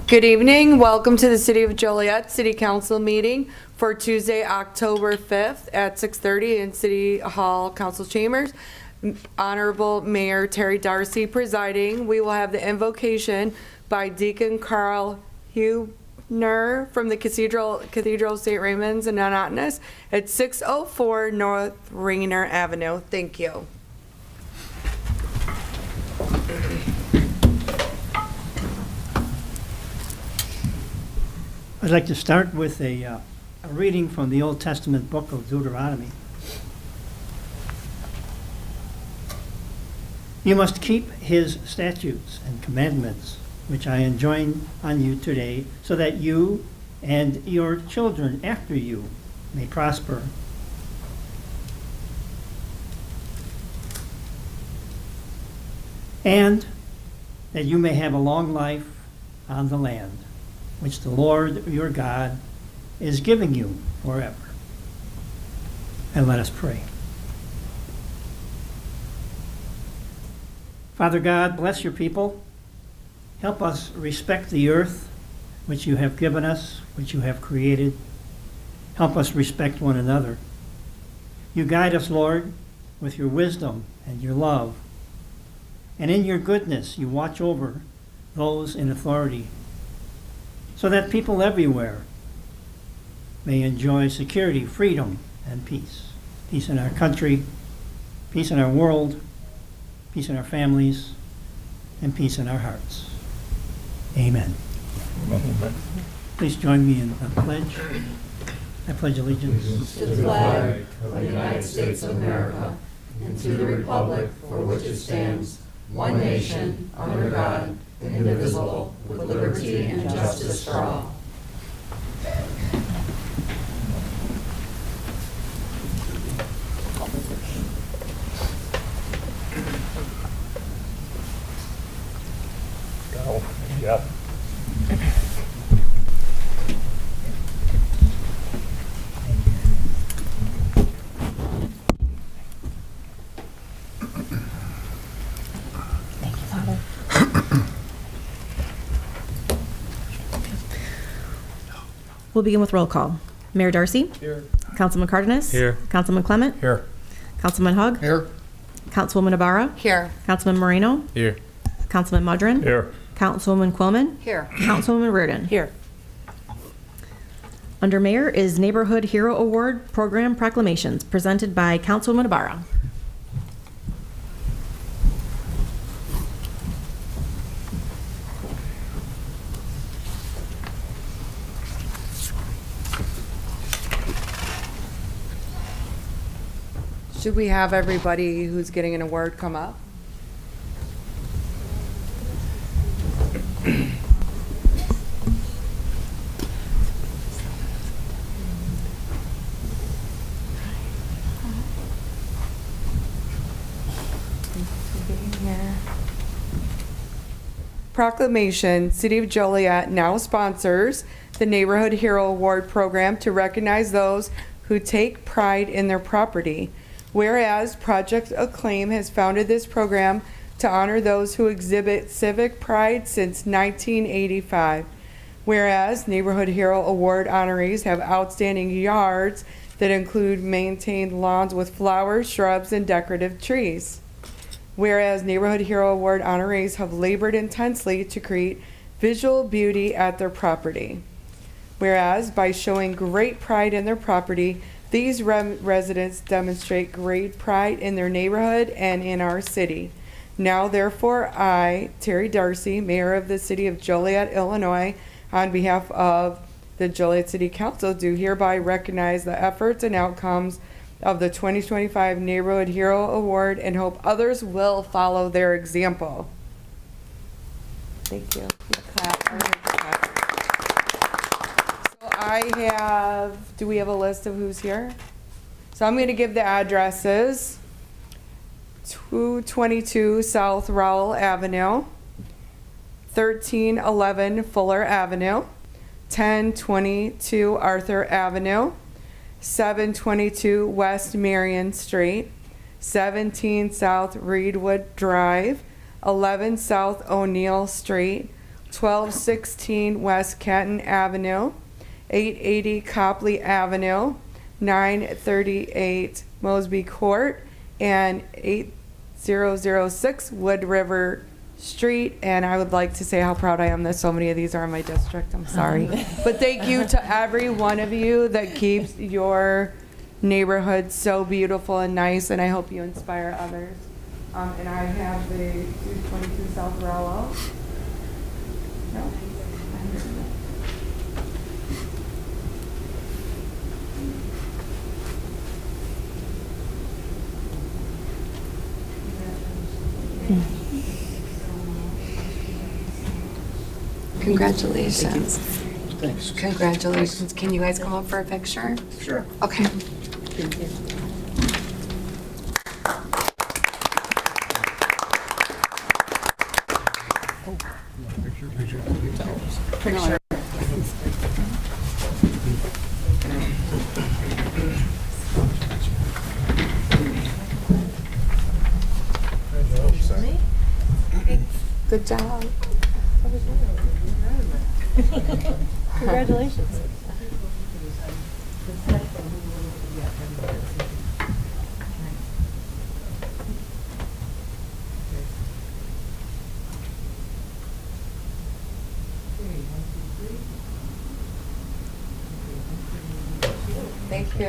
Good evening. Welcome to the City of Joliet City Council meeting for Tuesday, October 5th at 6:30 in City Hall Council Chambers. Honorable Mayor Terry Darcy presiding. We will have the invocation by Deacon Carl Hubner from the Cathedral of St. Raymond's in Annapolis at 604 North Rainer Avenue. Thank you. I'd like to start with a reading from the Old Testament book of Deuteronomy. You must keep his statutes and commandments, which I enjoin on you today, so that you and your children after you may prosper. And that you may have a long life on the land, which the Lord your God is giving you forever. And let us pray. Father God, bless your people. Help us respect the earth which you have given us, which you have created. Help us respect one another. You guide us, Lord, with your wisdom and your love. And in your goodness, you watch over those in authority, so that people everywhere may enjoy security, freedom, and peace. Peace in our country, peace in our world, peace in our families, and peace in our hearts. Amen. Please join me in the pledge. I pledge allegiance to the flag of the United States of America and to the republic for which it stands, one nation, under God, indivisible, with liberty and justice for all. Yep. Thank you, Father. We'll begin with roll call. Mayor Darcy? Here. Councilman Cardenas? Here. Councilman Clement? Here. Councilman Hug? Here. Councilwoman Ibarra? Here. Councilman Moreno? Here. Councilman Mudrin? Here. Councilwoman Quillman? Here. Councilwoman Reardon? Here. Under Mayor is Neighborhood Hero Award Program Proclamations, presented by Councilwoman Ibarra. Should we have everybody who's getting an award come up? Proclamation, City of Joliet now sponsors the Neighborhood Hero Award Program to recognize those who take pride in their property. Whereas Project Acclaim has founded this program to honor those who exhibit civic pride since 1985. Whereas Neighborhood Hero Award honorees have outstanding yards that include maintained lawns with flowers, shrubs, and decorative trees. Whereas Neighborhood Hero Award honorees have labored intensely to create visual beauty at their property. Whereas by showing great pride in their property, these residents demonstrate great pride in their neighborhood and in our city. Now, therefore, I, Terry Darcy, Mayor of the City of Joliet, Illinois, on behalf of the Joliet City Council, do hereby recognize the efforts and outcomes of the 2025 Neighborhood Hero Award and hope others will follow their example. Thank you. So I have, do we have a list of who's here? So I'm going to give the addresses. 222 South Rowell Avenue, 1311 Fuller Avenue, 1022 Arthur Avenue, 722 West Marion Street, 17 South Reedwood Drive, 11 South O'Neill Street, 1216 West Canton Avenue, 880 Copley Avenue, 938 Mosby Court, and 8006 Wood River Street. And I would like to say how proud I am that so many of these are in my district. I'm sorry. But thank you to every one of you that keeps your neighborhood so beautiful and nice, and I hope you inspire others. And I have the 222 South Rollo. No? Congratulations. Thanks. Congratulations. Can you guys come up for a picture? Sure. Okay. Picture. Good job. Congratulations. Thank you.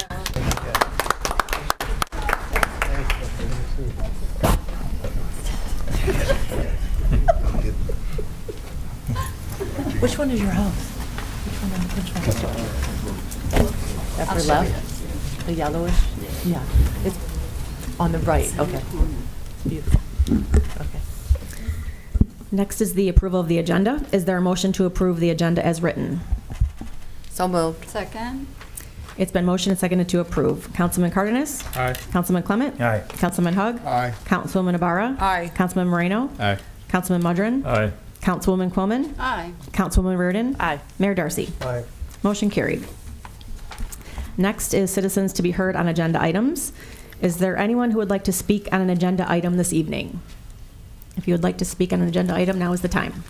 Which one is your house? Which one? After left? The yellowish? Yeah. It's on the right, okay. It's beautiful. Okay. Next is the approval of the agenda. Is there a motion to approve the agenda as written? So moved. Second. It's been motioned and seconded to approve. Councilman Cardenas? Aye. Councilman Clement? Aye. Councilman Hug? Aye. Councilwoman Ibarra? Aye. Councilman Moreno? Aye. Councilman Mudrin? Aye. Councilwoman Quillman? Aye. Councilwoman Reardon? Aye. Mayor Darcy? Aye. Motion carried. Next is citizens to be heard on agenda items. Is there anyone who would like to speak on an agenda item this evening? If you would like to speak on an agenda item, now is the time.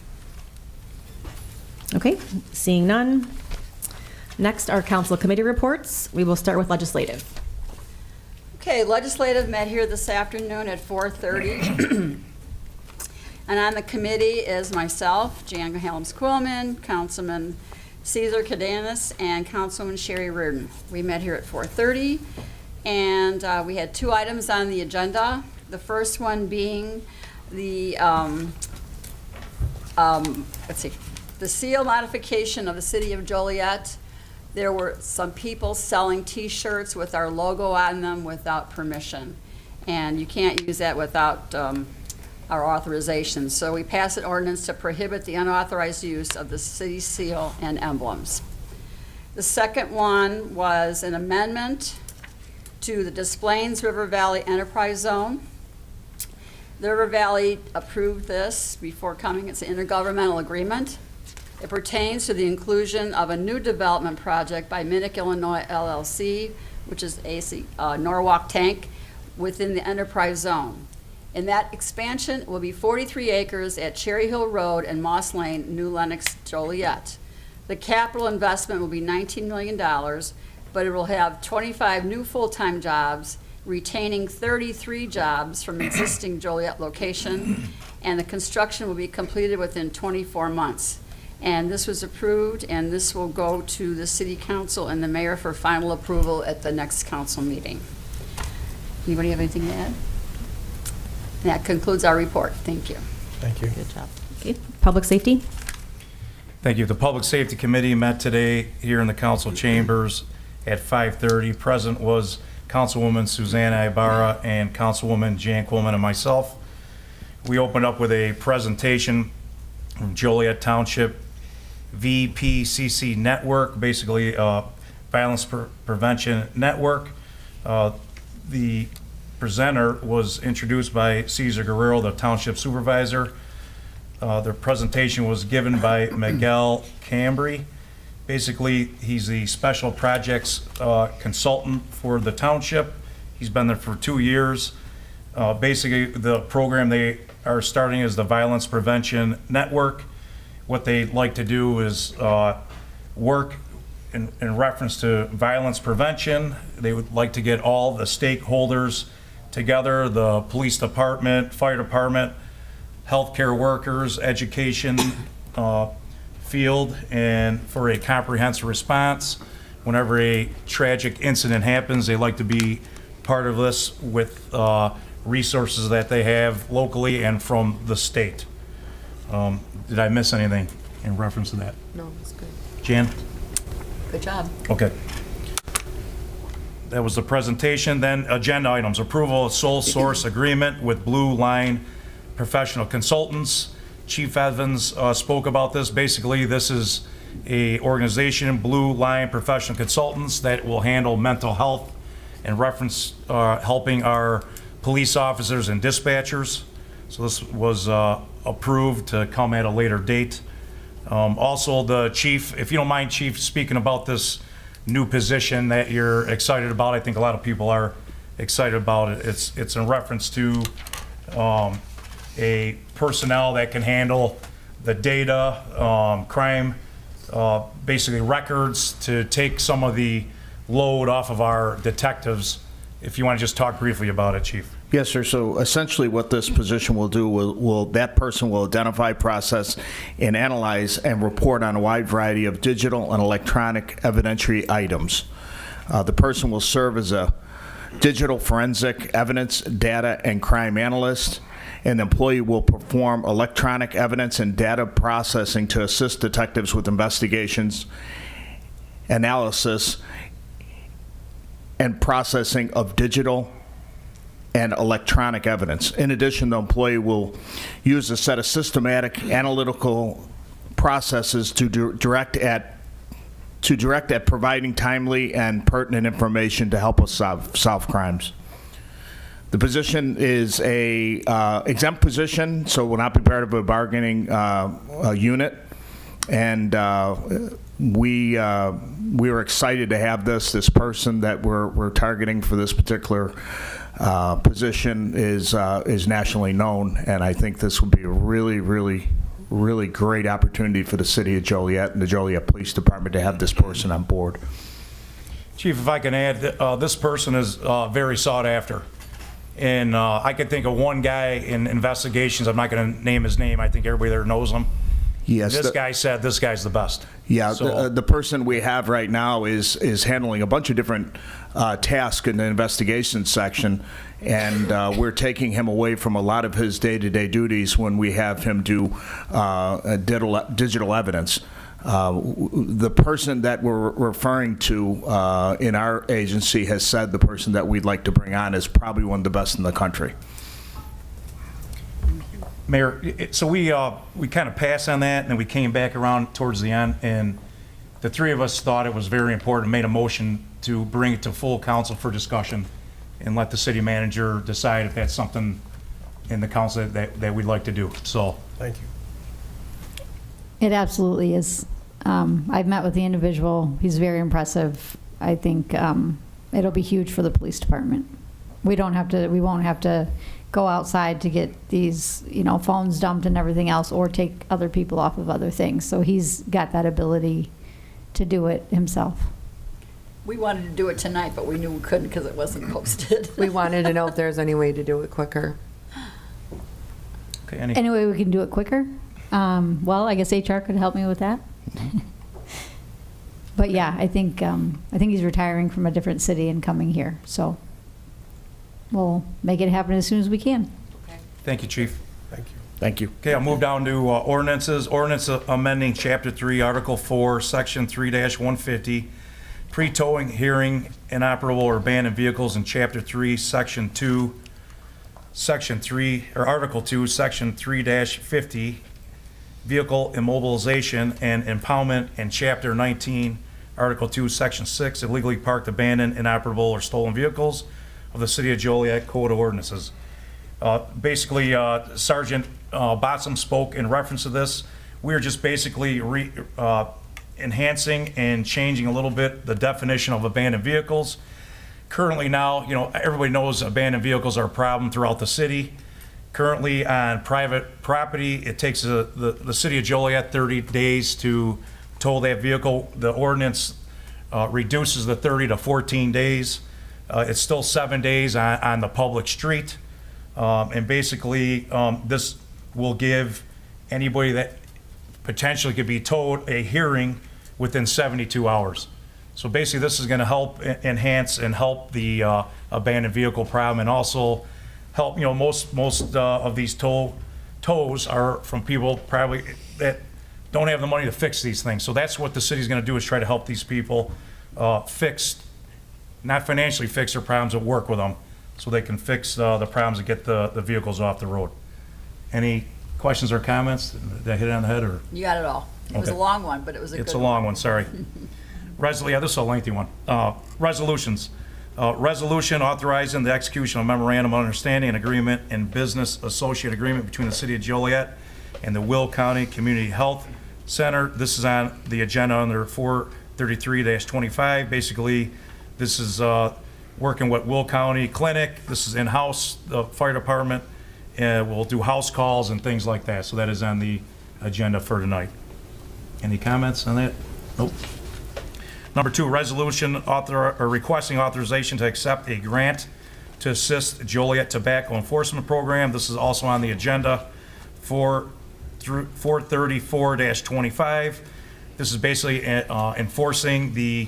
Okay, seeing none. Next are council committee reports. We will start with legislative. Okay, legislative met here this afternoon at 4:30. And on the committee is myself, Jan Helms-Quillman, Councilman Cesar Cadenas, and Councilwoman Sherry Reardon. We met here at 4:30, and we had two items on the agenda. The first one being the, the seal modification of the city of Joliet. There were some people selling T-shirts with our logo on them without permission, and you can't use that without our authorization. So we passed an ordinance to prohibit the unauthorized use of the city seal and emblems. The second one was an amendment to the Des Plaines River Valley Enterprise Zone. The River Valley approved this before coming. It's an intergovernmental agreement. It pertains to the inclusion of a new development project by Minnick, Illinois LLC, which is a Norwalk tank, within the enterprise zone. And that expansion will be 43 acres at Cherry Hill Road and Moss Lane, New Lenox, Joliet. The capital investment will be $19 million, but it will have 25 new full-time jobs, retaining 33 jobs from existing Joliet location, and the construction will be completed within 24 months. And this was approved, and this will go to the city council and the mayor for final approval at the next council meeting. Anybody have anything to add? That concludes our report. Thank you. Thank you. Good job. Okay, public safety. Thank you. The Public Safety Committee met today here in the council chambers at 5:30. Present was Councilwoman Susanna Ibarra and Councilwoman Jan Quillman and myself. We opened up with a presentation from Joliet Township VPCC Network, basically a violence prevention network. The presenter was introduced by Cesar Guerrero, the township supervisor. The presentation was given by Miguel Cambry. Basically, he's the special projects consultant for the township. He's been there for 2 years. Basically, the program they are starting is the Violence Prevention Network, what they like to do is work in reference to violence prevention. They would like to get all the stakeholders together, the police department, fire department, healthcare workers, education field, and for a comprehensive response. Whenever a tragic incident happens, they like to be part of this with resources that they have locally and from the state. Did I miss anything in reference to that? No, it's good. Jan? Good job. Okay. That was the presentation. Then agenda items, approval of sole source agreement with Blue Line Professional Consultants. Chief Evans spoke about this. Basically, this is a organization, Blue Line Professional Consultants, that will handle mental health and reference helping our police officers and dispatchers. So this was approved to come at a later date. Also, the chief, if you don't mind, Chief, speaking about this new position that you're excited about. I think a lot of people are excited about it. It's in reference to a personnel that can handle the data, crime, basically records, to take some of the load off of our detectives. If you want to just talk briefly about it, Chief. Yes, sir. So essentially what this position will do, will that person will identify, process, and analyze and report on a wide variety of digital and electronic evidentiary items. The person will serve as a digital forensic evidence, data, and crime analyst. An employee will perform electronic evidence and data processing to assist detectives with investigations, analysis, and processing of digital and electronic evidence. In addition, the employee will use a set of systematic analytical processes to direct at providing timely and pertinent information to help us solve crimes. The position is a exempt position, so will not be part of a bargaining unit. And we were excited to have this person that we're targeting for this particular position is nationally known, and I think this will be a really great opportunity for the city of Joliet and the Joliet Police Department to have this person on board. Chief, if I can add, this person is very sought after. And I could think of one guy in investigations, I'm not going to name his name, I think everybody there knows him. Yes. This guy said this guy's the best. Yeah, So- the person we have right now is handling a bunch of different tasks in the investigation section, and we're taking him away from a lot of his day-to-day duties when we have him do digital evidence. The person that we're referring to in our agency has said the person that we'd like to bring on is probably one of the best in the country. Mayor, so we kind of passed on that, and then we came back around towards the end, and the three of us thought it was very important, made a motion to bring it to full council for discussion and let the city manager decide if that's something in the council that we'd like to do. So, Thank you. It absolutely is. I've met with the individual. He's very impressive. I think it'll be huge for the police department. We won't have to go outside to get these, phones dumped and everything else, or take other people off of other things. So he's got that ability to do it himself. We wanted to do it tonight, but we knew we couldn't because it wasn't posted. We wanted to know if there's any way to do it quicker. okay, Any way we can do it quicker? Well, I guess HR could help me with that. But yeah, I think he's retiring from a different city and coming here. So we'll make it happen as soon as we can. Thank you, Chief. Thank you. Thank you. Okay, I'll move down to ordinances. Ordinance amending Chapter 3, Article 4, Section 3-150, pre-towing, hearing, inoperable or abandoned vehicles in Chapter 3, Section 2, Section 3, or Article 2, Section 3-50, vehicle immobilization and impoundment, and Chapter 19, Article 2, Section 6, illegally parked, abandoned, inoperable, or stolen vehicles of the City of Joliet Code of Ordinances. Basically, Sergeant Botsam spoke in reference to this. We're just basically enhancing and changing a little bit the definition of abandoned vehicles. Currently now, everybody knows abandoned vehicles are a problem throughout the city. Currently, on private property, it takes the city of Joliet 30 days to tow that vehicle. The ordinance reduces the 30 to 14 days. It's still 7 days on the public street. And basically, this will give anybody that potentially could be towed a hearing within 72 hours. So basically, this is going to help enhance and help the abandoned vehicle problem, and also help, most of these tows are from people probably that don't have the money to fix these things. So that's what the city's going to do, is try to help these people fix, not financially fix their problems, but work with them so they can fix the problems and get the vehicles off the road. Any questions or comments? Did I hit it on the head, or? You got it all. It was a Okay. long one, but it was a good one. It's a long one, sorry. Yeah, this is a lengthy one. Resolutions. Resolution authorizing the execution of memorandum of understanding and agreement and business associate agreement between the city of Joliet and the Will County Community Health Center. This is on the agenda under 433-25. Basically, this is working with Will County Clinic. This is in-house, the fire department, and we'll do house calls and things like that. So that is on the agenda for tonight. Any comments on that? Nope. Number 2, resolution requesting authorization to accept a grant to assist Joliet Tobacco Enforcement Program. This is also on the agenda for 434-25. This is basically enforcing the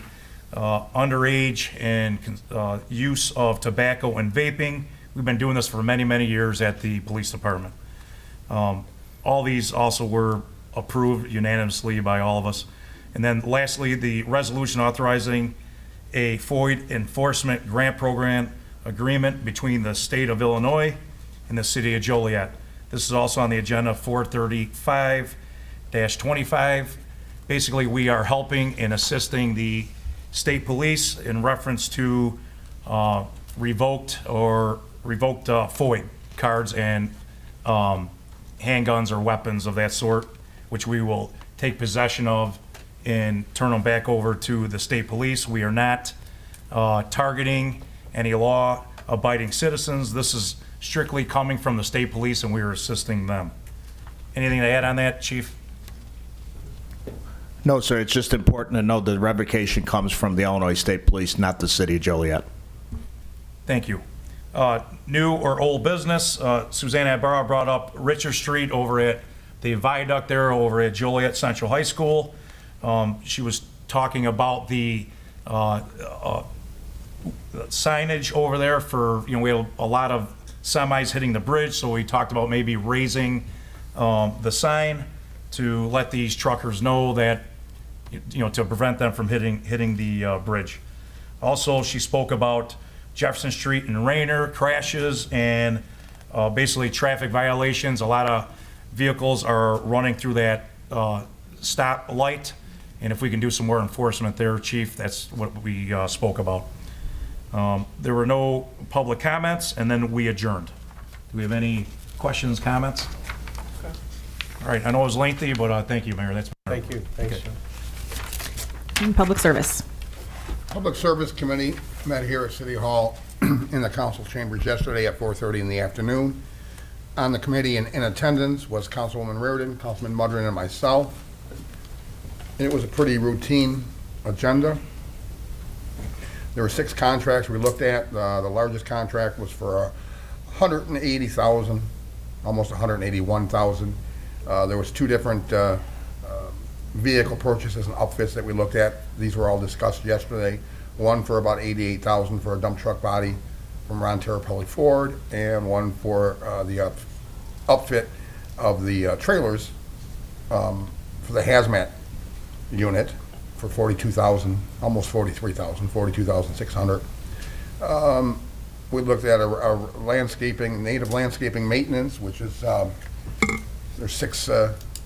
underage and use of tobacco and vaping. We've been doing this for many, many years at the police department. All these also were approved unanimously by all of us. And then lastly, the resolution authorizing a FOID enforcement grant program agreement between the state of Illinois and the city of Joliet. This is also on the agenda, 435-25. Basically, we are helping and assisting the state police in reference to revoked FOID cards and handguns or weapons of that sort, which we will take possession of and turn them back over to the state police. We are not targeting any law-abiding citizens. This is strictly coming from the state police, and we are assisting them. Anything to add on that, Chief? No, sir, it's just important to know the revocation comes from the Illinois State Police, not the city of Joliet. Thank you. New or old business, Susanna Ibarra brought up Richard Street over at the viaduct there over at Joliet Central High School. She was talking about the signage over there for, we had a lot of semis hitting the bridge, so we talked about maybe raising the sign to let these truckers know that, to prevent them from hitting the bridge. Also, she spoke about Jefferson Street and Rayner crashes and basically traffic violations. A lot of vehicles are running through that stop light, and if we can do some more enforcement there, Chief, that's what we spoke about. There were no public comments, and then we adjourned. Do we have any questions, comments? Okay. All right, I know it was lengthy, but thank you, Mayor. That's Thank you. Thanks, Okay. John. And Public Service. Public Service Committee met here at City Hall in the council chambers yesterday at 4:30 in the afternoon. On the committee in attendance was Councilwoman Reardon, Councilman Mudrin, and myself. It was a pretty routine agenda. There were 6 contracts we looked at. The largest contract was for $180,000, almost $181,000. There was 2 different vehicle purchases and upfits that we looked at. These were all discussed yesterday. One for about $88,000 for a dump truck body from Ron Terrapelli Ford, and one for the upfit of the trailers for the hazmat unit for $42,000, almost $43,000, $42,600. We looked at a landscaping, native landscaping maintenance, which is there's 6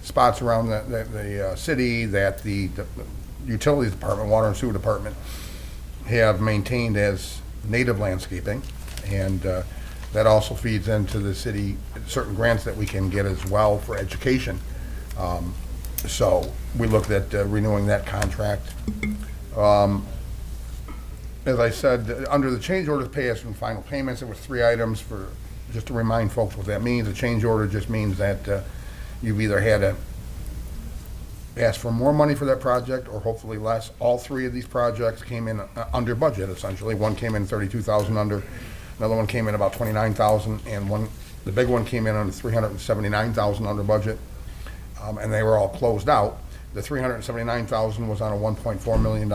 spots around the city that the utilities department, water and sewer department, have maintained as native landscaping, and that also feeds into the city certain grants that we can get as well for education. So we looked at renewing that contract. As I said, under the change order to pay us from final payments, there was 3 items for just to remind folks what that means, a change order just means that you've either had to ask for more money for that project or hopefully less. All three of these projects came in under budget, essentially. One came in 32,000 under, another one came in about 29,000, and the big one came in under 379,000 under budget, and they were all closed out. The 379,000 was on a $1.4 million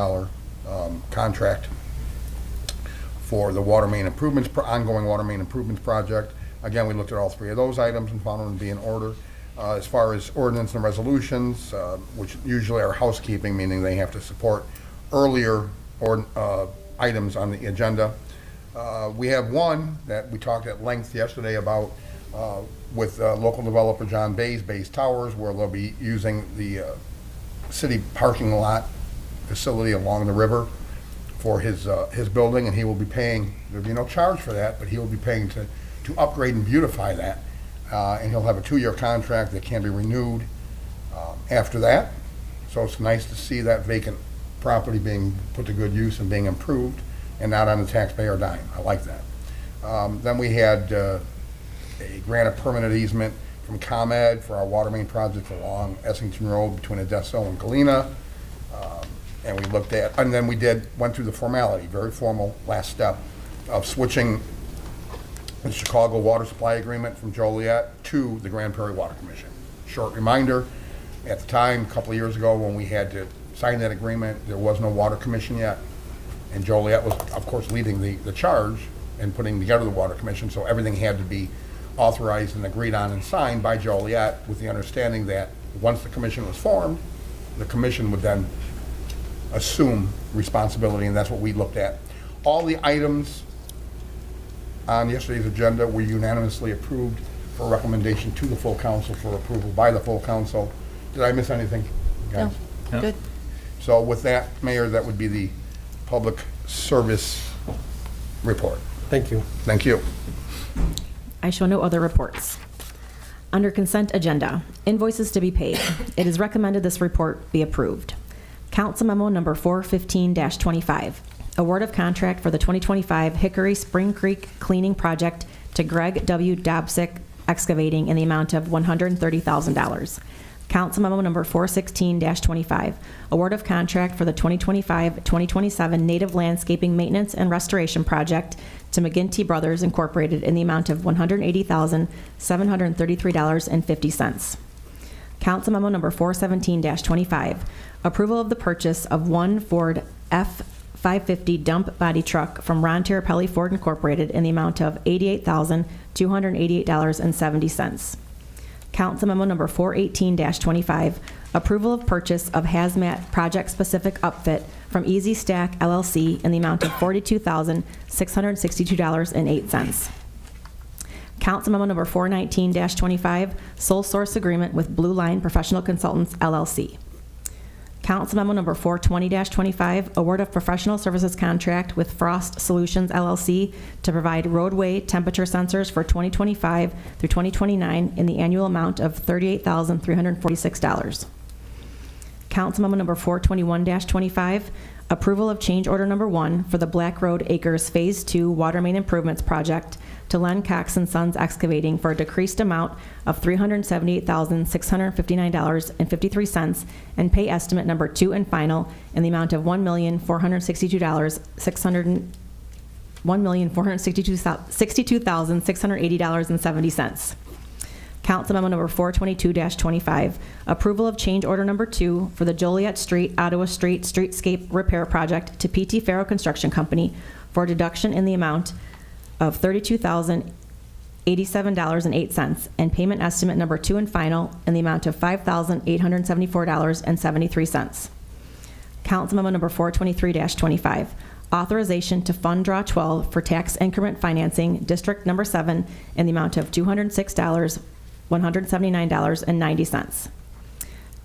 contract for the water main improvements, ongoing water main improvements project. Again, we looked at all three of those items and found them to be in order. As far as ordinance and resolutions, which usually are housekeeping, meaning they have to support earlier items on the agenda. We have one that we talked at length yesterday about with local developer John Bay's Towers, where they'll be using the city parking lot facility along the river for his building, and he will be paying, there'll be no charge for that, but he will be paying to upgrade and beautify that. And he'll have a 2-year contract that can be renewed after that. So it's nice to see that vacant property being put to good use and being improved and not on the taxpayer dime. I like that. Then we had a grant of permanent easement from ComEd for our water main project along Essington Road between Adesso and Galena. And we looked at, and then we went through the formality, very formal last step of switching the Chicago water supply agreement from Joliet to the Grand Prairie Water Commission. Short reminder, at the time, a couple of years ago, when we had to sign that agreement, there was no water commission yet. And Joliet was, of course, leading the charge and putting together the water commission, so everything had to be authorized and agreed on and signed by Joliet with the understanding that once the commission was formed, the commission would then assume responsibility, and that's what we looked at. All the items on yesterday's agenda were unanimously approved for recommendation to the full council for approval by the full council. Did I miss anything, guys? No, good. So with that, Mayor, that would be the public service report. Thank you. Thank you. I show no other reports. Under consent agenda, invoices to be paid. It is recommended this report be approved. Council memo number 415-25. Award of contract for the 2025 Hickory Spring Creek Cleaning Project to Greg W. Dobsick Excavating in the amount of $130,000. Council memo number 416-25. Award of contract for the 2025-2027 Native Landscaping Maintenance and Restoration Project to McGinty Brothers Incorporated in the amount of $180,733.50. Council memo number 417-25. Approval of the purchase of one Ford F-550 dump body truck from Ron Terrapelli Ford Incorporated in the amount of $88,288.70. Council memo number 418-25. Approval of purchase of hazmat project-specific upfit from Easy Stack LLC in the amount of $42,662.08. Council memo number 419-25. Sole source agreement with Blue Line Professional Consultants LLC. Council memo number 420-25. Award of professional services contract with Frost Solutions LLC to provide roadway temperature sensors for 2025 through 2029 in the annual amount of $38,346. Council memo number 421-25. Approval of change order number 1 for the Black Road Acres Phase 2 Water Main Improvements Project to Len Cox and Sons Excavating for a decreased amount of $378,659.53 and pay estimate number 2 and final in the amount of $1,462,680.70. Council memo number 422-25. Approval of change order number 2 for the Joliet Street, Ottawa Street Streetscape Repair Project to PT Farrow Construction Company for a deduction in the amount of $32,087.08 and payment estimate number 2 and final in the amount of $5,874.73. Council memo number 423-25. Authorization to fund draw 12 for tax increment financing, District Number 7, in the amount of $206,179.90.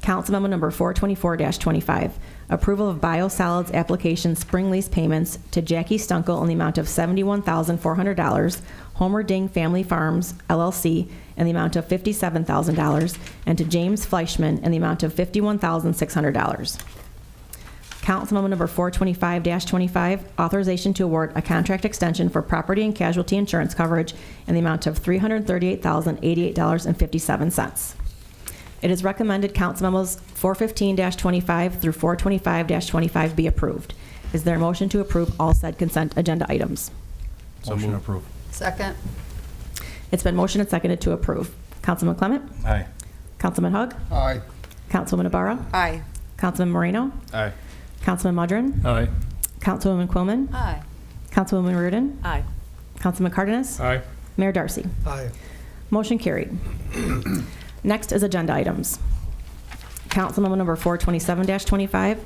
Council memo number 424-25. Approval of biosolids application spring lease payments to Jackie Stunkel in the amount of $71,400, Homer Ding Family Farms, LLC, in the amount of $57,000, and to James Fleischman in the amount of $51,600. Councilmemo number 425-25, authorization to award a contract extension for property and casualty insurance coverage in the amount of $338,088.57. It is recommended Council Memos 415-25 through 425-25 be approved. Is there a motion to approve all said consent agenda items? Motion approved. Second. It's been motioned and seconded to approve. Councilman Clement? Aye. Councilman Hug? Aye. Councilwoman Ibarra? Aye. Councilman Moreno? Aye. Councilman Mudrin? Aye. Councilwoman Quillman? Aye. Councilwoman Reardon? Aye. Councilman Cardenas? Aye. Mayor Darcy? Aye. Motion carried. Next is agenda items. Councilmemo number 427-25,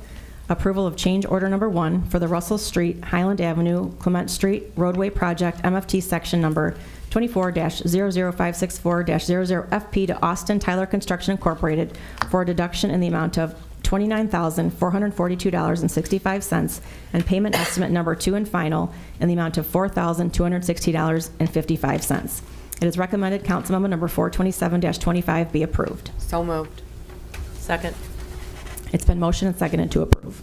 approval of change order number 1 for the Russell Street, Highland Avenue, Clement Street roadway project MFT section number 24-00564-00FP to Austin Tyler Construction Incorporated for a deduction in the amount of $29,442.65 and payment estimate number 2 and final in the amount of $4,260.55. It is recommended Councilmemo number 427-25 be approved. So moved. Second. It's been motioned and seconded to approve.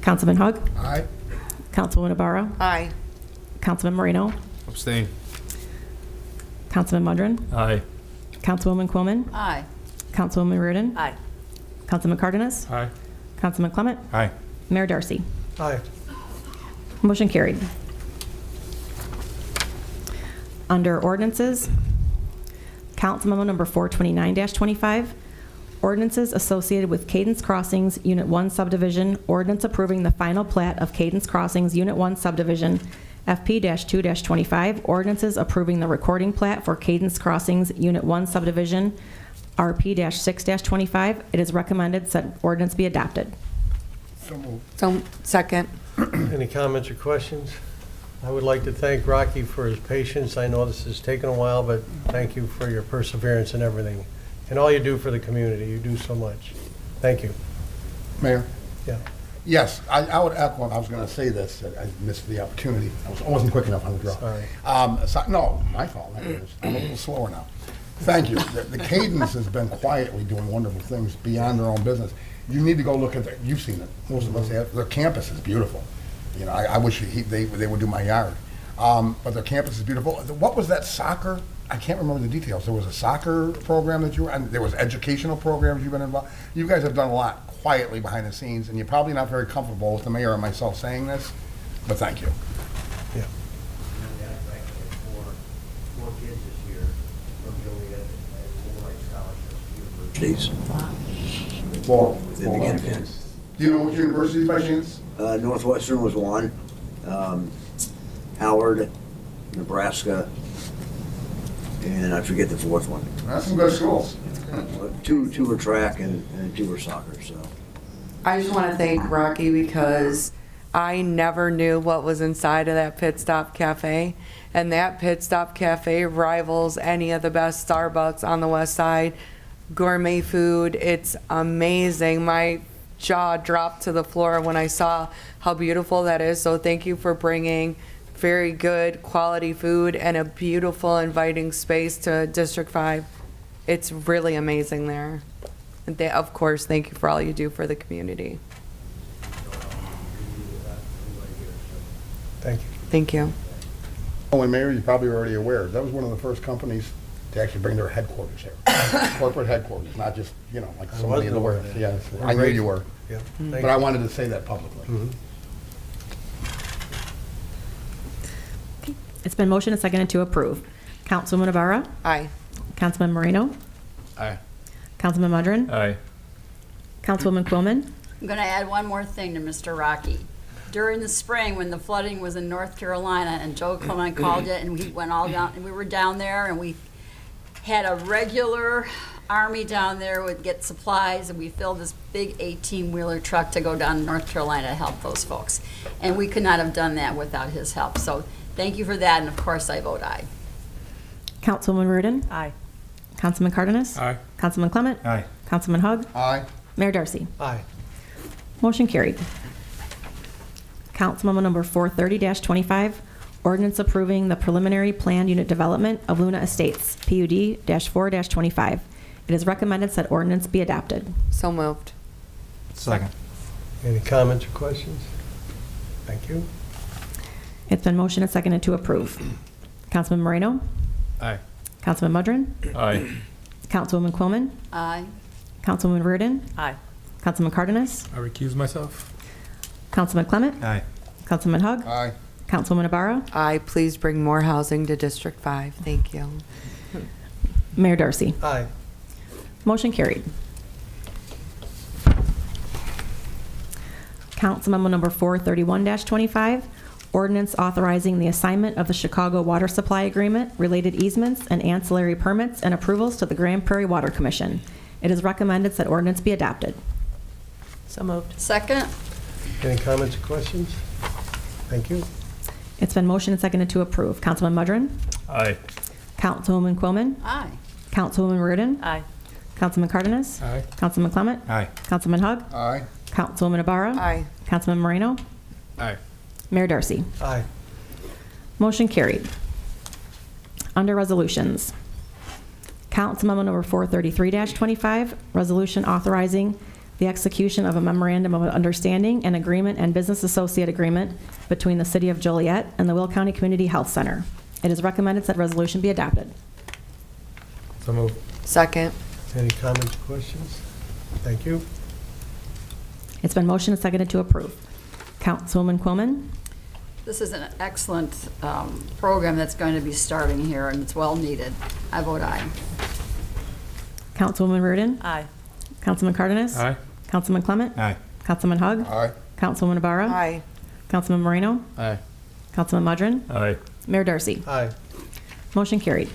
Councilman Hug? Aye. Councilwoman Ibarra? Aye. Councilman Moreno? Abstain. Councilman Mudrin? Aye. Councilwoman Quillman? Aye. Councilwoman Reardon? Aye. Councilman Cardenas? Aye. Councilman Clement? Aye. Mayor Darcy? Aye. Motion carried. Under ordinances, Councilmemo number 429-25, ordinances associated with Cadence Crossings Unit 1 subdivision, ordinance approving the final plat of Cadence Crossings Unit 1 subdivision, FP-2-25, ordinances approving the recording plat for Cadence Crossings Unit 1 subdivision, RP-6-25. It is recommended said ordinance be adopted. So moved. So, second. Any comments or questions? I would like to thank Rocky for his patience. I know this has taken a while, but thank you for your perseverance and everything. And all you do for the community. You do so much. Thank you. Mayor? Yeah. Yes, I would echo, I was going to say this, I missed the opportunity. I wasn't quick enough on the draw. Sorry. No, my fault. I'm a little slower now. Thank you. The Cadence has been quietly doing wonderful things beyond their own business. You need to go look at it. You've seen it. Most of us have. Their campus is beautiful. You know, I wish they would do my yard. But their campus is beautiful. What was that soccer? I can't remember the details. There was a soccer program that you were, and there was educational programs you've been involved. You guys have done a lot quietly behind the scenes, and you're probably not very comfortable with the mayor and myself saying this, but thank you. Yeah. Four kids this year from Joliet and full-ride scholarships to universities. Well, They began again. do you know which universities by chance? Northwestern was one, Howard, Nebraska, and I forget the fourth one. That's some good schools. Two were track and two were soccer, so. I just want to thank Rocky because I never knew what was inside of that Pit Stop Cafe. And that Pit Stop Cafe rivals any of the best Starbucks on the West Side. Gourmet food, it's amazing. My jaw dropped to the floor when I saw how beautiful that is. So thank you for bringing very good quality food and a beautiful inviting space to District 5. It's really amazing there. And of course, thank you for all you do for the community. Thank you. Thank you. Oh, and Mayor, you're probably already aware, that was one of the first companies to actually bring their headquarters here. Corporate headquarters, not just, you know, like somebody in the aware world. of that. Yeah, We're I knew grateful. you were. Yeah. But I wanted to say that publicly. Mhm. It's been motioned and seconded to approve. Councilwoman Ibarra? Aye. Councilman Moreno? Aye. Councilman Mudrin? Aye. Councilwoman Quillman? I'm going to add one more thing to Mr. Rocky. During the spring, when the flooding was in North Carolina, and Joe Clement called it, and we went all down, and we were down there, and we had a regular army down there would get supplies, and we filled this big 18-wheeler truck to go down to North Carolina to help those folks. And we could not have done that without his help. So thank you for that, and of course, I vote aye. Councilwoman Reardon? Aye. Councilman Cardenas? Aye. Councilman Clement? Aye. Councilman Hug? Aye. Mayor Darcy? Aye. Motion carried. Councilmemo number 430-25, ordinance approving the preliminary planned unit development of Luna Estates, PUD-4-25. It is recommended said ordinance be adopted. So moved. Second. Any comments or questions? Thank you. It's been motioned and seconded to approve. Councilman Moreno? Aye. Councilman Mudrin? Aye. Councilwoman Quillman? Aye. Councilwoman Reardon? Aye. Councilman Cardenas? I recuse myself. Councilman Clement? Aye. Councilman Hug? Aye. Councilwoman Ibarra? Aye, please bring more housing to District 5. Thank you. Mayor Darcy? Aye. Motion carried. Council Memo Number 431-25, ordinance authorizing the assignment of the Chicago Water Supply Agreement, related easements, and ancillary permits and approvals to the Grand Prairie Water Commission. It is recommended said ordinance be adopted. So moved. Second? Any comments or questions? Thank you. It's been motioned and seconded to approve. Councilman Mudrin? Aye. Councilwoman Quillman? Aye. Councilwoman Reardon? Aye. Councilman Cardenas? Aye. Councilman Clement? Aye. Councilman Hug? Aye. Councilwoman Ibarra? Aye. Councilman Moreno? Aye. Mayor Darcy? Aye. Motion carried. Under resolutions, Council Memo Number 433-25, resolution authorizing the execution of a memorandum of understanding and agreement and business associate agreement between the City of Joliet and the Will County Community Health Center. It is recommended that resolution be adopted. So moved. Second. Any comments or questions? Thank you. It's been motioned and seconded to approve. Councilwoman Quillman? This is an excellent program that's going to be starting here, and it's well needed. I vote aye. Councilwoman Reardon? Aye. Councilman Cardenas? Aye. Councilman Clement? Aye. Councilman Hug? Aye. Councilwoman Ibarra? Aye. Councilman Moreno? Aye. Councilman Mudrin? Aye. Mayor Darcy? Aye. Motion carried.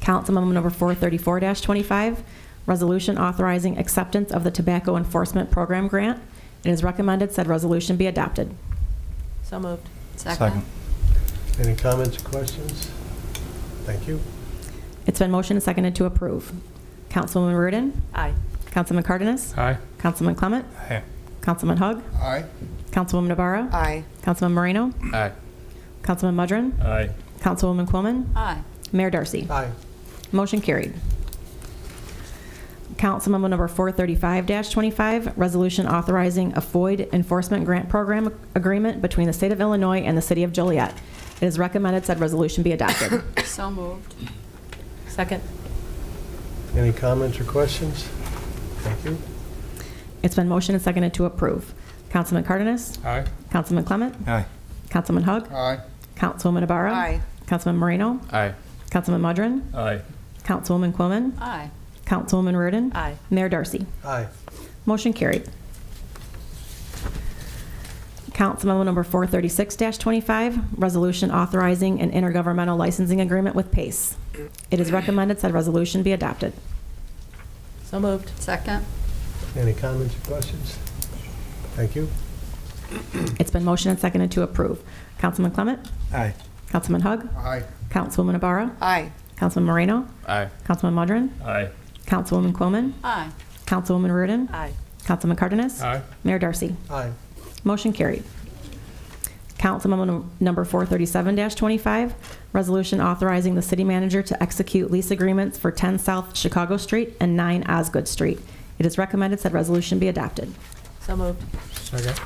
Council Memo Number 434-25, resolution authorizing acceptance of the Tobacco Enforcement Program grant. It is recommended said resolution be adopted. So moved. Second? Any comments or questions? Thank you. It's been motioned and seconded to approve. Councilwoman Reardon? Aye. Councilman Cardenas? Aye. Councilman Clement? Aye. Councilman Hug? Aye. Councilwoman Ibarra? Aye. Councilman Moreno? Aye. Councilman Mudrin? Aye. Councilwoman Quillman? Aye. Mayor Darcy? Aye. Motion carried. Council Memo Number 435-25, resolution authorizing a FOID enforcement grant program agreement between the State of Illinois and the City of Joliet. It is recommended said resolution be adopted. So moved. Second. Any comments or questions? Thank you. It's been motioned and seconded to approve. Councilman Cardenas? Aye. Councilman Clement? Aye. Councilman Hug? Aye. Councilwoman Ibarra? Aye. Councilman Moreno? Aye. Councilman Mudrin? Aye. Councilwoman Quillman? Aye. Councilwoman Reardon? Aye. Mayor Darcy? Aye. Motion carried. Council Memo Number 436-25, resolution authorizing an intergovernmental licensing agreement with PACE. It is recommended said resolution be adopted. So moved. Second? Any comments or questions? Thank you. It's been motioned and seconded to approve. Councilman Clement? Aye. Councilman Hug? Aye. Councilwoman Ibarra? Aye. Councilman Moreno? Aye. Councilman Mudrin? Aye. Councilwoman Quillman? Aye. Councilwoman Reardon? Aye. Councilman Cardenas? Aye. Mayor Darcy? Aye. Motion carried. Council Memo Number 437-25, resolution authorizing the city manager to execute lease agreements for 10 South Chicago Street and 9 Osgood Street. It is recommended said resolution be adopted. So moved. Second.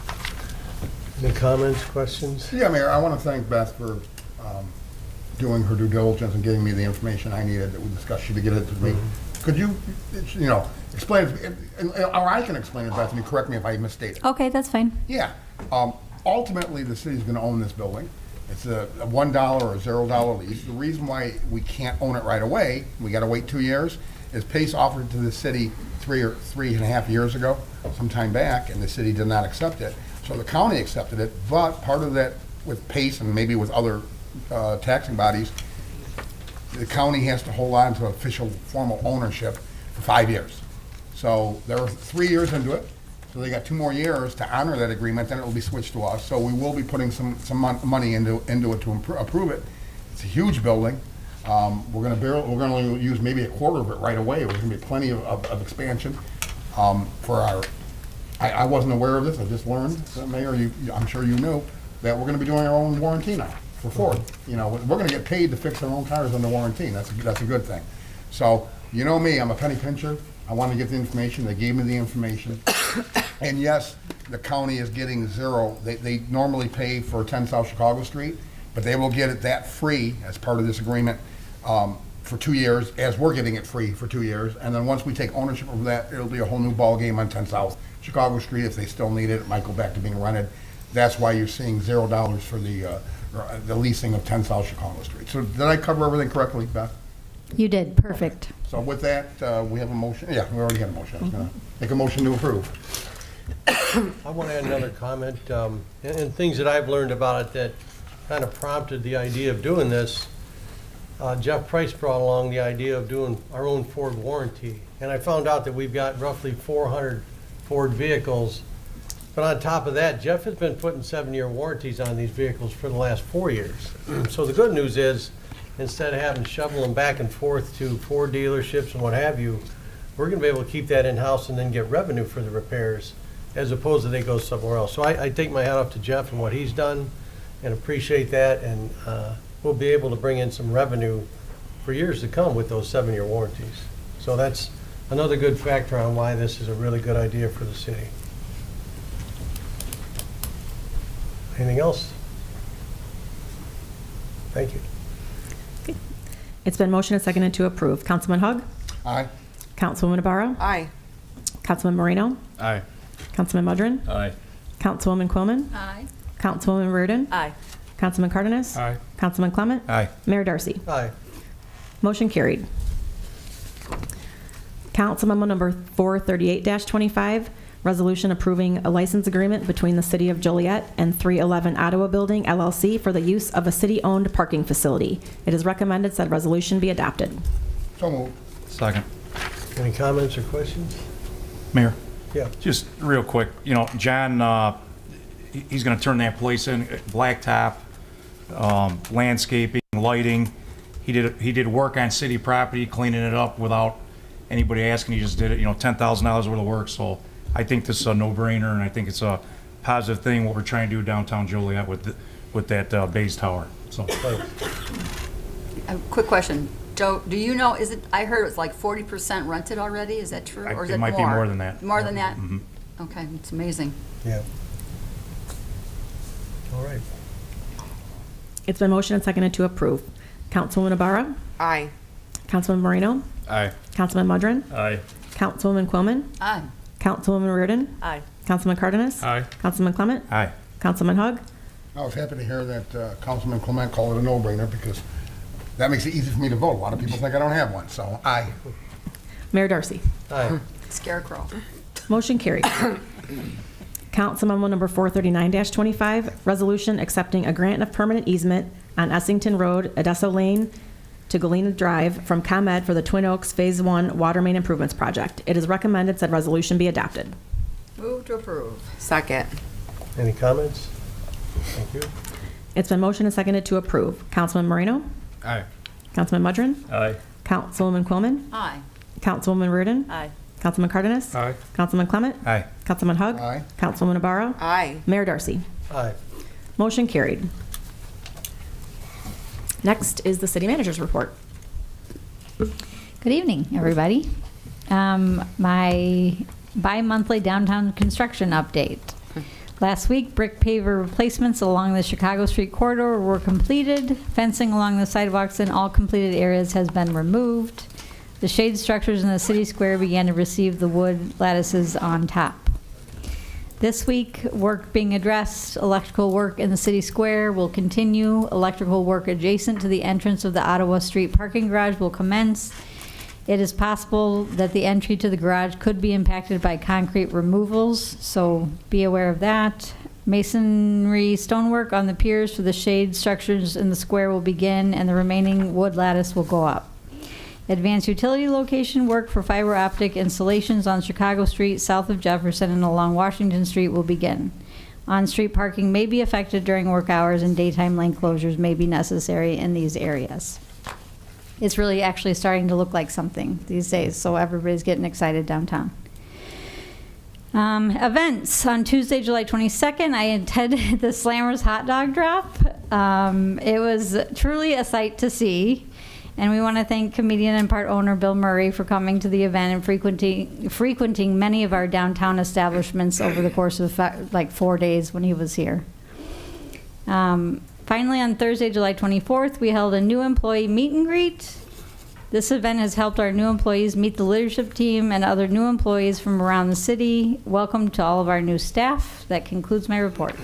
Any comments, questions? Yeah, Mayor, I want to thank Beth for doing her due diligence and getting me the information I needed that we discussed. She to get it to me. Could you, explain it, or I can explain it, Beth, and you correct me if I misstate it. Okay, that's fine. Yeah. Ultimately, the city's going to own this building. It's a $1 or a $0 lease. The reason why we can't own it right away, we got to wait 2 years, is Pace offered to the city 3.5 years ago, some time back, and the city did not accept it. So the county accepted it, but part of that with Pace and maybe with other taxing bodies, the county has to hold on to official formal ownership for 5 years. So they're 3 years into it. So they got 2 more years to honor that agreement, then it will be switched to us. So we will be putting some money into it to approve it. It's a huge building. We're going to use maybe a quarter of it right away. There's going to be plenty of expansion for our. I wasn't aware of this. I just learned, Mayor. I'm sure you knew that we're going to be doing our own warranty now for Ford. We're going to get paid to fix our own cars under warranty. That's a good thing. So you know me. I'm a penny pincher. I wanted to get the information, they gave me the information. And yes, the county is getting zero. They normally pay for 10 South Chicago Street, but they will get it that free as part of this agreement for 2 years, as we're getting it free for 2 years. And then once we take ownership of that, it'll be a whole new ballgame on 10 South Chicago Street. If they still need it, it might go back to being rented. That's why you're seeing $0 for the leasing of 10 South Chicago Street. So did I cover everything correctly, Beth? You did, perfect. So with that, we have a motion. Yeah, we already had a motion. I was gonna make a motion to approve. I want to add another comment, and things that I've learned about it that kind of prompted the idea of doing this. Jeff Price brought along the idea of doing our own Ford warranty. And I found out that we've got roughly 400 Ford vehicles. But on top of that, Jeff has been putting 7-year warranties on these vehicles for the last 4 years. So the good news is, instead of having to shovel them back and forth to Ford dealerships and what have you, we're going to be able to keep that in-house and then get revenue for the repairs, as opposed to they go somewhere else. So I take my hat off to Jeff and what he's done and appreciate that. And we'll be able to bring in some revenue for years to come with those 7-year warranties. So that's another good factor on why this is a really good idea for the city. Anything else? Thank you. It's been motioned and seconded to approve. Councilman Hugg? Aye. Councilwoman Navarro? Aye. Councilman Moreno? Aye. Councilman Mudrin? Aye. Councilwoman Quillman? Aye. Councilwoman Reardon? Aye. Councilman Cardenas? Aye. Councilman Clement? Aye. Mayor Darcy? Aye. Motion carried. Council Memo Number 438-25, resolution approving a license agreement between the City of Joliet and 311 Ottawa Building, LLC, for the use of a city-owned parking facility. It is recommended said resolution be adopted. So moved. Second. Any comments or questions? Mayor, Yeah. just real quick, you know, John, he's gonna turn that place in, blacktop, landscaping, lighting. He did work on city property, cleaning it up without anybody asking. He just did it, you know, $10,000 worth of work. So I think this is a no-brainer, and I think it's a positive thing what we're trying to do downtown Joliet with that base tower. So A quick question. Joe, do you know, I heard it's like 40% rented already, is that true? Or is it it might be more than that. More than that? Mhm. Okay, it's amazing. Yeah. All right. It's been motioned and seconded to approve. Councilwoman Navarro? Aye. Councilman Moreno? Aye. Councilman Mudrin? Aye. Councilwoman Quillman? Aye. Councilwoman Reardon? Aye. Councilman Cardenas? Aye. Councilman Clement? Aye. Councilman Hugg? I was happy to hear that Councilman Clement called it a no-brainer, because that makes it easy for me to vote. A lot of people think I don't have one, so aye. Mayor Darcy? Aye. Scarecrow. Motion carried. Council Memo Number 439-25, resolution accepting a grant of permanent easement on Essington Road, Edesso Lane to Galena Drive from ComEd for the Twin Oaks Phase 1 Water Main Improvements Project. It is recommended said resolution be adopted. Move to approve. Second. Any comments? Thank you. It's been motioned and seconded to approve. Councilman Moreno? Aye. Councilman Mudrin? Aye. Councilwoman Quillman? Aye. Councilwoman Reardon? Aye. Councilman Cardenas? Aye. Councilman Clement? Aye. Councilman Hugg? Aye. Councilwoman Navarro? Aye. Mayor Darcy? Aye. Motion carried. Next is the city manager's report. Good evening, everybody. My bi-monthly downtown construction update. Last week, brick paver replacements along the Chicago Street corridor were completed. Fencing along the sidewalks in all completed areas has been removed. The shade structures in the city square began to receive the wood lattices on top. This week, work being addressed, electrical work in the city square will continue. Electrical work adjacent to the entrance of the Ottawa Street parking garage will commence. It is possible that the entry to the garage could be impacted by concrete removals, so be aware of that. Masonry stonework on the piers for the shade structures in the square will begin, and the remaining wood lattice will go up. Advanced utility location work for fiber optic installations on Chicago Street, south of Jefferson, and along Washington Street will begin. On-street parking may be affected during work hours, and daytime lane closures may be necessary in these areas. It's really actually starting to look like something these days, so everybody's getting excited downtown. Events. On Tuesday, July 22nd, I attended the Slammers hot dog drop. It was truly a sight to see. And we want to thank comedian and part owner Bill Murray for coming to the event and frequenting many of our downtown establishments over the course of like 4 days when he was here. Finally, on Thursday, July 24th, we held a new employee meet and greet. This event has helped our new employees meet the leadership team and other new employees from around the city. Welcome to all of our new staff. That concludes my report.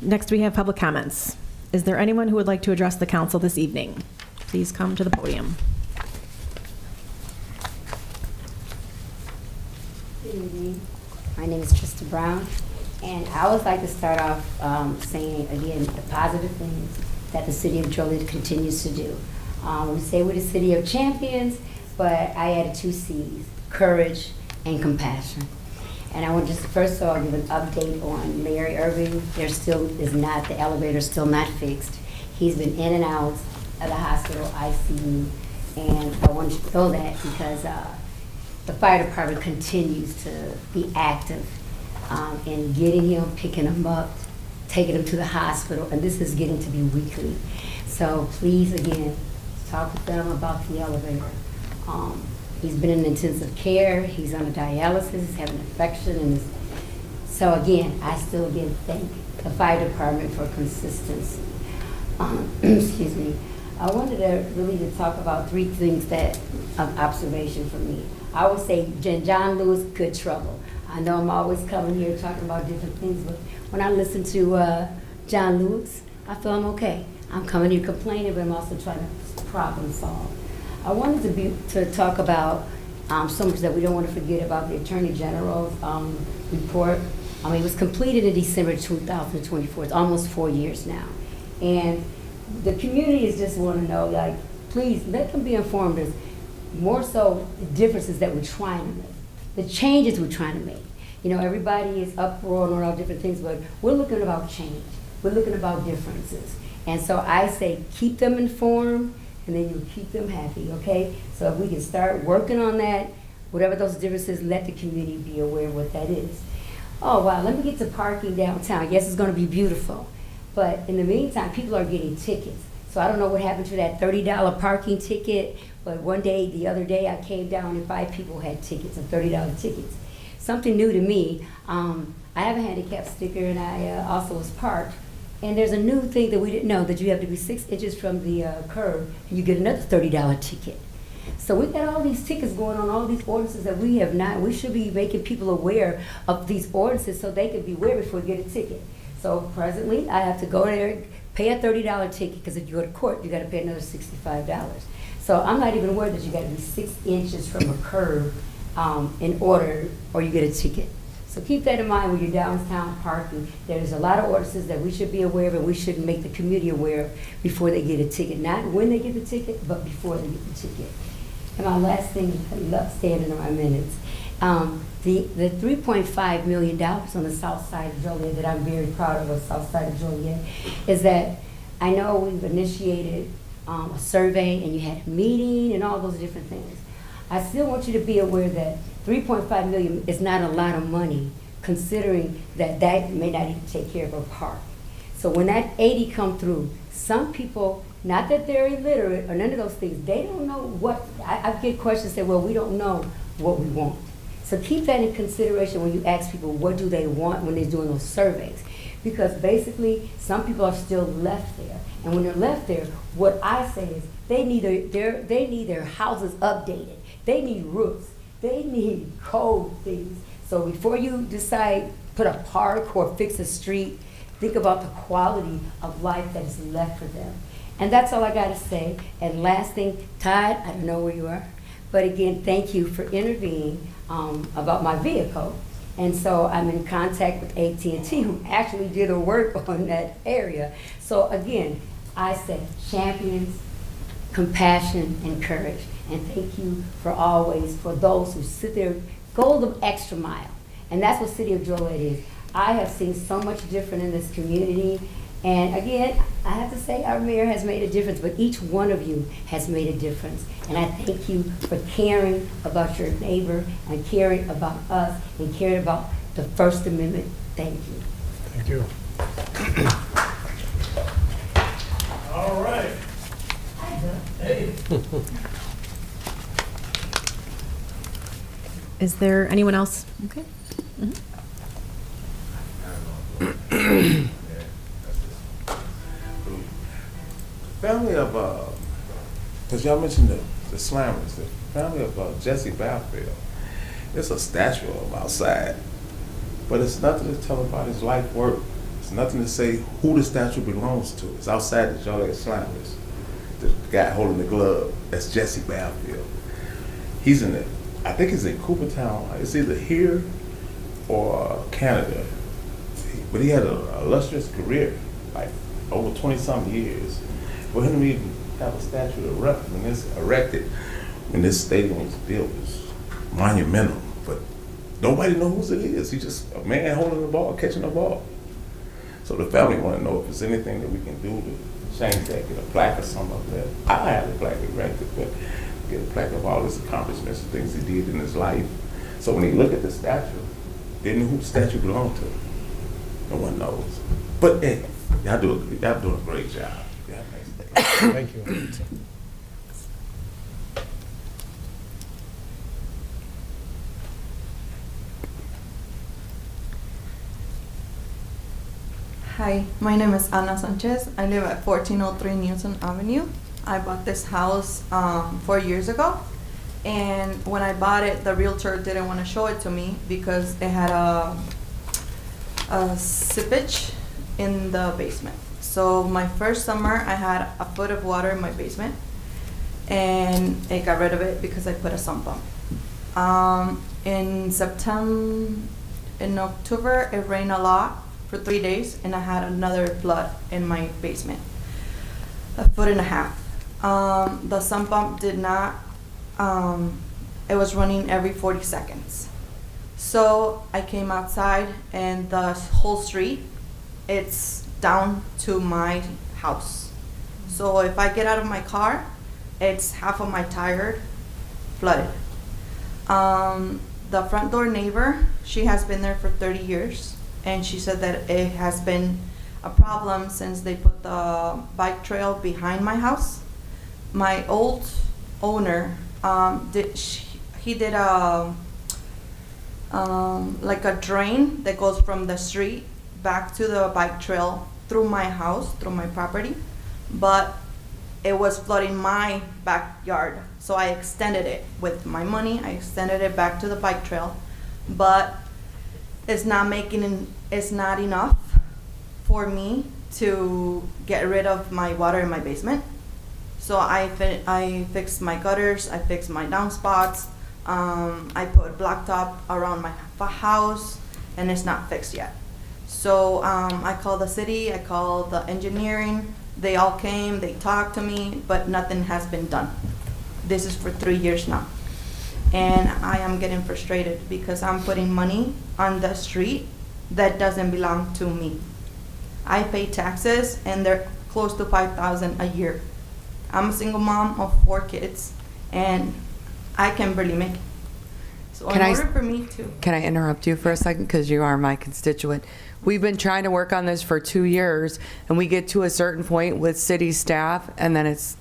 Next, we have public comments. Is there anyone who would like to address the council this evening? Please come to the podium. Good evening. My name is Trista Brown, and I always like to start off saying, again, the positive things that the city of Joliet continues to do. We say we're the city of champions, but I added 2 C's, courage and compassion. And I want just first of all give an update on Larry Irving. There still is not, the elevator still not fixed. He's been in and out of the hospital ICU, and I want you to know that because the fire department continues to be active in getting him, picking him up, taking him to the hospital, and this is getting to be weekly. So please, again, talk with them about the elevator. He's been in intensive care, he's on a dialysis, he's having an infection, and so again, I still again thank the fire department for consistency. Excuse me. I wanted to really talk about 3 things that of observation for me. I would say John Lewis, good trouble. I know I'm always coming here talking about different things, but when I listen to John Lewis, I feel I'm okay. I'm coming here complaining, but I'm also trying to problem solve. I wanted to talk about something that we don't want to forget about the Attorney General's report. It was completed in December 2024. It's almost 4 years now. And the community is just want to know, like, please let them be informed of more so the differences that we're trying to make, the changes we're trying to make. You know, everybody is uproar and all different things, but we're looking about change. We're looking about differences. And so I say keep them informed, and then you keep them happy, okay? So if we can start working on that, whatever those differences, let the community be aware of what that is. Oh, wow, let me get to parking downtown. Yes, it's gonna be beautiful, but in the meantime, people are getting tickets. So I don't know what happened to that $30 parking ticket, but the other day, I came down and 5 people had tickets, of $30 tickets. Something new to me, I have a handicap sticker, and I also was parked. And there's a new thing that we didn't know, that you have to be 6 inches from the curb, and you get another $30 ticket. So we got all these tickets going on, all these ordinances that we have not. We should be making people aware of these ordinances so they can be aware before they get a ticket. So presently, I have to go there, pay a $30 ticket, because if you go to court, you got to pay another $65. So I'm not even aware that you got to be 6 inches from a curb in order, or you get a ticket. So keep that in mind when you're downtown parking. There's a lot of ordinances that we should be aware of, and we shouldn't make the community aware of before they get a ticket. Not when they get the ticket, but before they get the ticket. And my last thing, I love standing in my minutes. The $3.5 million on the south side of Joliet that I'm very proud of, the south side of Joliet, is that I know we've initiated a survey, and you had a meeting and all those different things. I still want you to be aware that $3.5 million is not a lot of money, considering that that may not even take care of a park. So when that 80 come through, some people, not that they're illiterate or none of those things, they don't know what, I get questions that, well, we don't know what we want. So keep that in consideration when you ask people what do they want when they're doing those surveys. Because basically, some people are still left there. And when they're left there, what I say is they need their houses updated. They need roofs. They need cold things. So before you decide put a park or fix a street, think about the quality of life that is left for them. And that's all I got to say. And last thing, Todd, I don't know where you are, but again, thank you for intervening about my vehicle. And so I'm in contact with AT&T, who actually did the work on that area. So again, I say champions, compassion, and courage. And thank you for always, for those who sit there, go the extra mile. And that's what City of Joliet is. I have seen so much different in this community. And again, I have to say our mayor has made a difference, but each one of you has made a difference. And I thank you for caring about your neighbor and caring about us and caring about the First Amendment. Thank you. Thank you. All right. Is there anyone else? Okay. Family of, because y'all mentioned the slammers, the family of Jesse Barfield. There's a statue of him outside, but it's nothing to tell about his life work. It's nothing to say who the statue belongs to. It's outside the Joliet Slammers. The guy holding the glove, that's Jesse Barfield. He's in it. I think he's in Coopertown. It's either here or Canada. But he had an illustrious career, like over 20-something years. For him to even have a statue erected when this stadium was built was monumental. But nobody knows who it is. He's just a man holding the ball, catching the ball. So the family want to know if there's anything that we can do to change that, get a plaque or something like that. I have a plaque erected, but get a plaque of all his accomplishments and things he did in his life. So when you look at the statue, they knew who the statue belonged to. No one knows. But hey, y'all doing a great job. Thank you. Hi, my name is Ana Sanchez. I live at 1403 Newton Avenue. I bought this house 4 years ago, and when I bought it, the realtor didn't want to show it to me because it had a seepage in the basement. So my first summer, I had a foot of water in my basement, and I got rid of it because I put a sump pump. In October, it rained a lot for 3 days, and I had another flood in my basement, a foot and a half. The sump pump did not, it was running every 40 seconds. So I came outside, and the whole street, it's down to my house. So if I get out of my car, it's half of my tire flooded. The front door neighbor, she has been there for 30 years, and she said that it has been a problem since they put the bike trail behind my house. My old owner, he did like a drain that goes from the street back to the bike trail through my house, through my property, but it was flooding my backyard. So I extended it with my money. I extended it back to the bike trail, but it's not enough for me to get rid of my water in my basement. So I fixed my gutters, I fixed my downspouts, I put blacktop around my house, and it's not fixed yet. So I called the city, I called the engineering, they all came, they talked to me, but nothing has been done. This is for 3 years now. And I am getting frustrated because I'm putting money on the street that doesn't belong to me. I pay taxes, and they're close to $5,000 a year. I'm a single mom of 4 kids, and I can barely make it. So in order for me to... Can I interrupt you for a second? Because you are my constituent. We've been trying to work on this for 2 years, and we get to a certain point with city staff, and then it's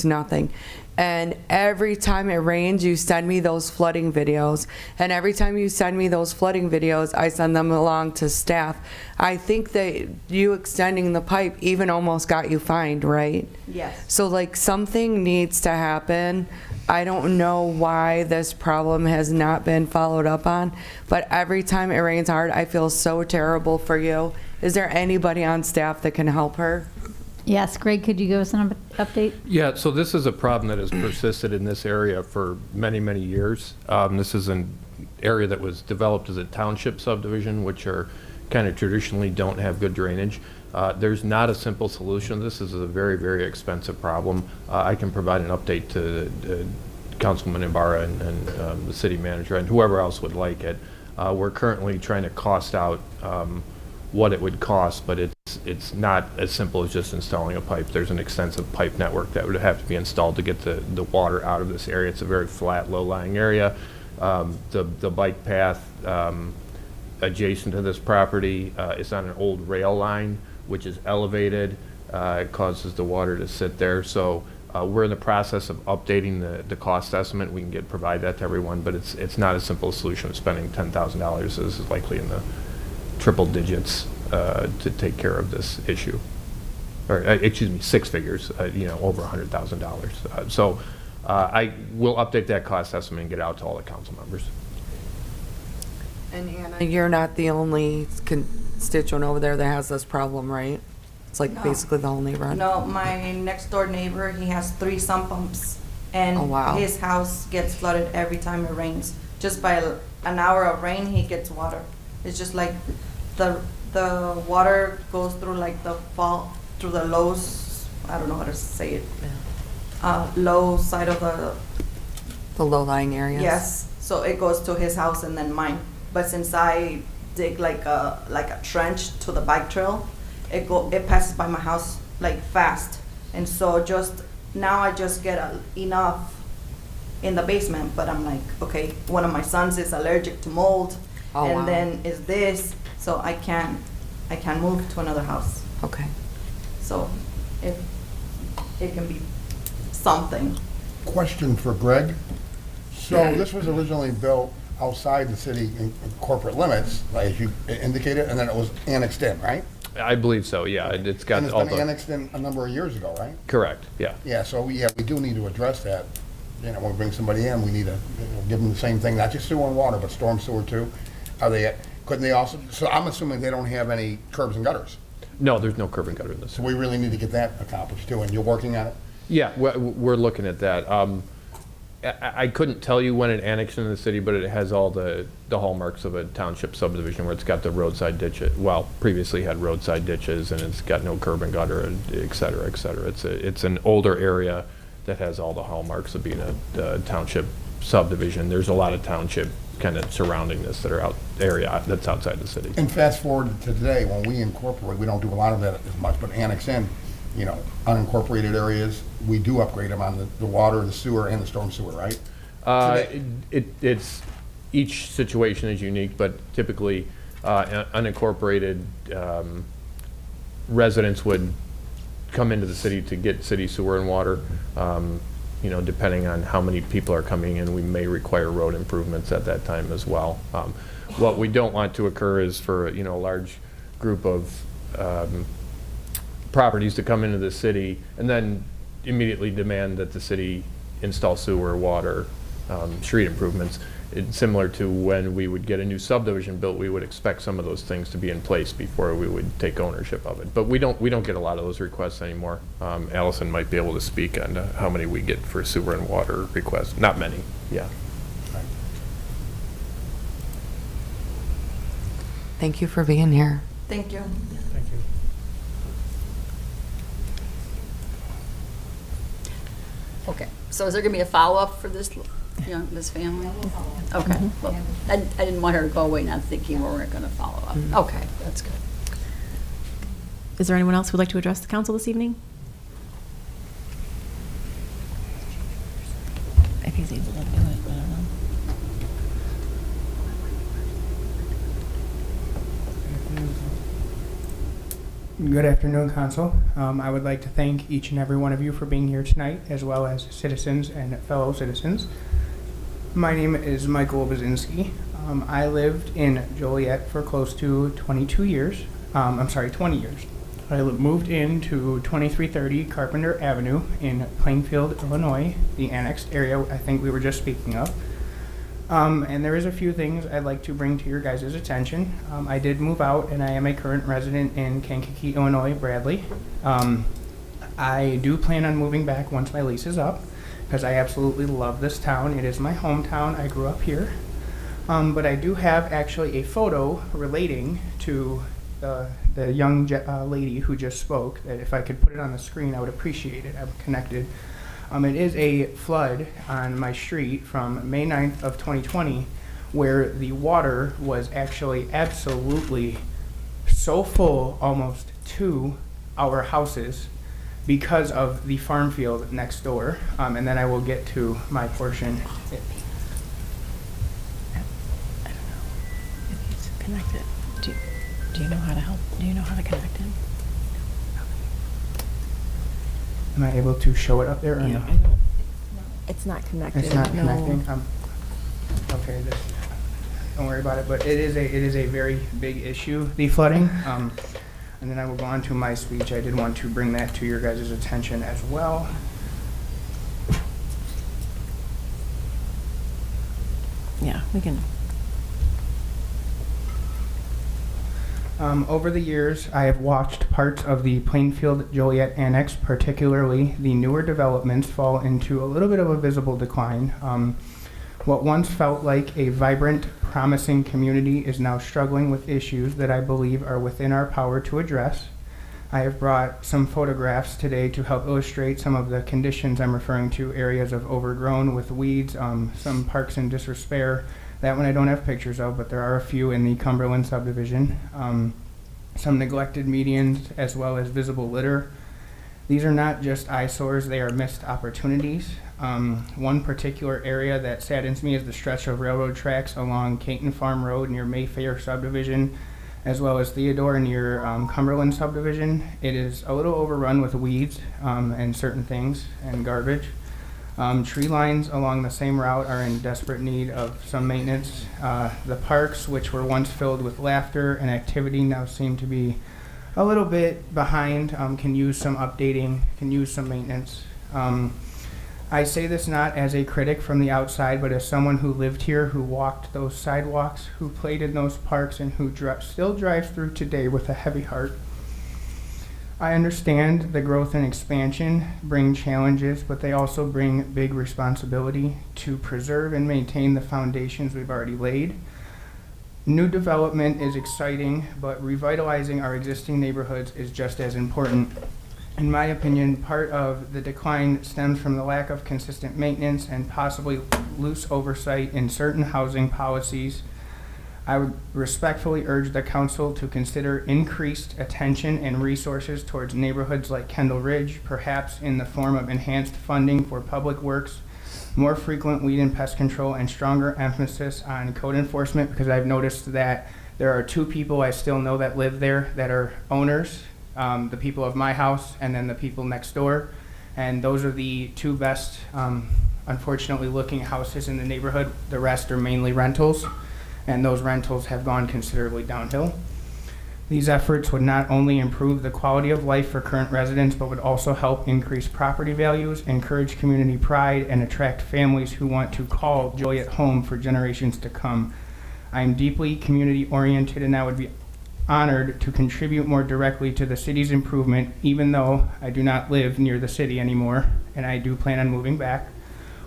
nothing. And every time it rains, you send me those flooding videos. And every time you send me those flooding videos, I send them along to staff. I think that you extending the pipe even almost got you fined, right? Yes. So like something needs to happen. I don't know why this problem has not been followed up on, but every time it rains hard, I feel so terrible for you. Is there anybody on staff that can help her? Yes, Greg, could you give us an update? Yeah, so this is a problem that has persisted in this area for many, many years. This is an area that was developed as a township subdivision, which are kind of traditionally don't have good drainage. There's not a simple solution. This is a very, very expensive problem. I can provide an update to Councilwoman Ibarra and the city manager and whoever else would like it. We're currently trying to cost out what it would cost, but it's not as simple as just installing a pipe. There's an extensive pipe network that would have to be installed to get the water out of this area. It's a very flat, low-lying area. The bike path adjacent to this property is on an old rail line, which is elevated. It causes the water to sit there. So We're in the process of updating the cost estimate. We can provide that to everyone, but it's not a simple solution of spending $10,000. This is likely in the triple digits to take care of this issue. Or, excuse me, six figures, over $100,000. So I will update that cost estimate and get out to all the council members. And Anna, you're not the only constituent over there that has this problem, right? It's like No. basically the whole neighborhood? No, my next door neighbor, he has 3 sump pumps. And Oh, wow. his house gets flooded every time it rains. Just by an hour of rain, he gets water. It's just like the water goes through like the fall, through the lows, I don't know how to say it. Low side of The low-lying areas? yes, so it goes to his house and then mine. But since I dig like a trench to the bike trail, it passes by my house like fast. And so now I just get enough in the basement, but I'm like, okay, one of my sons is allergic to mold, Oh, and wow. then is this, so I can't move to another house. Okay. So it can be something. Question for Greg. So this was originally built outside the city in corporate limits, like as you indicated, and then it was annexed in, right? I believe so, yeah. It's got And it's all been the... annexed in a number of years ago, right? Correct, yeah. Yeah, so we do need to address that. When we bring somebody in, we need to give them the same thing, not just sewer and water, but storm sewer too. Couldn't they also, so I'm assuming they don't have any curbs and gutters. No, there's no curb and gutter in this. So we really need to get that accomplished too, and you're working on it? Yeah, we're looking at that. I couldn't tell you when it annexed into the city, but it has all the hallmarks of a township subdivision where it's got the roadside ditches, well, previously had roadside ditches, and it's got no curb and gutter, and et cetera, et cetera. It's an older area that has all the hallmarks of being a township subdivision. There's a lot of township kind of surrounding this area that's outside the city. And fast forward to today, when we incorporate, we don't do a lot of that as much, but annex in, unincorporated areas, we do upgrade them on the water, the sewer, and the storm sewer, right? It's each situation is unique, but typically unincorporated residents would come into the city to get city sewer and water. Depending on how many people are coming in, we may require road improvements at that time as well. What we don't want to occur is for a large group of properties to come into the city and then immediately demand that the city install sewer, water, street improvements. It's similar to when we would get a new subdivision built, we would expect some of those things to be in place before we would take ownership of it. But we don't get a lot of those requests anymore. Allison might be able to speak on how many we get for sewer and water requests. Not many, yeah. Thank you for being here. Thank you. Thank you. Okay, so is there gonna be a follow-up for this, this family? Okay, well, I didn't want her to go away not thinking we weren't gonna follow up. Okay, that's good. Is there anyone else who would like to address the council this evening? If he's able to do it, I don't know. Good afternoon, Council. I would like to thank each and every one of you for being here tonight, as well as citizens and fellow citizens. My name is Michael Bazinski. I lived in Joliet for close to 20 years. I moved into 2330 Carpenter Avenue in Plainfield, Illinois, the annexed area I think we were just speaking of. And there is a few things I'd like to bring to your guys' attention. I did move out, and I am a current resident in Kankakee, Illinois, Bradley. I do plan on moving back once my lease is up, because I absolutely love this town. It is my hometown. I grew up here. But I do have actually a photo relating to the young lady who just spoke, that if I could put it on the screen, I would appreciate it. I'm connected. It is a flood on my street from May 9th of 2020, where the water was actually absolutely so full almost to our houses because of the farm field next door. And then I will get to my portion. I don't know if he's connected. Do you know how to help? Do you know how to connect him? Am I able to show it up there or Yeah, no? it's not connected. It's not no. connecting. Okay, don't worry about it. But it is a very big issue, the flooding. And then I will go on to my speech. I did want to bring that to your guys' attention as well. Yeah, we can. Over the years, I have watched parts of the Plainfield-Joliet Annex, particularly the newer developments, fall into a little bit of a visible decline. What once felt like a vibrant, promising community is now struggling with issues that I believe are within our power to address. I have brought some photographs today to help illustrate some of the conditions I'm referring to, areas of overgrown with weeds, some parks in disrepair. That one I don't have pictures of, but there are a few in the Cumberland subdivision. Some neglected medians as well as visible litter. These are not just eyesores, they are missed opportunities. One particular area that saddens me is the stretch of railroad tracks along Caton Farm Road near Mayfair subdivision, as well as Theodore near Cumberland subdivision. It is a little overrun with weeds and certain things and garbage. Tree lines along the same route are in desperate need of some maintenance. The parks, which were once filled with laughter and activity, now seem to be a little bit behind, can use some updating, can use some maintenance. I say this not as a critic from the outside, but as someone who lived here, who walked those sidewalks, who played in those parks, and who still drives through today with a heavy heart. I understand the growth and expansion bring challenges, but they also bring big responsibility to preserve and maintain the foundations we've already laid. New development is exciting, but revitalizing our existing neighborhoods is just as important. In my opinion, part of the decline stems from the lack of consistent maintenance and possibly loose oversight in certain housing policies. I would respectfully urge the council to consider increased attention and resources towards neighborhoods like Kendall Ridge, perhaps in the form of enhanced funding for public works, more frequent weed and pest control, and stronger emphasis on code enforcement, because I've noticed that there are two people I still know that live there that are owners, the people of my house and then the people next door. And those are the two best, unfortunately, looking houses in the neighborhood. The rest are mainly rentals, and those rentals have gone considerably downhill. These efforts would not only improve the quality of life for current residents, but would also help increase property values, encourage community pride, and attract families who want to call Joliet home for generations to come. I am deeply community-oriented, and I would be honored to contribute more directly to the city's improvement, even though I do not live near the city anymore, and I do plan on moving back,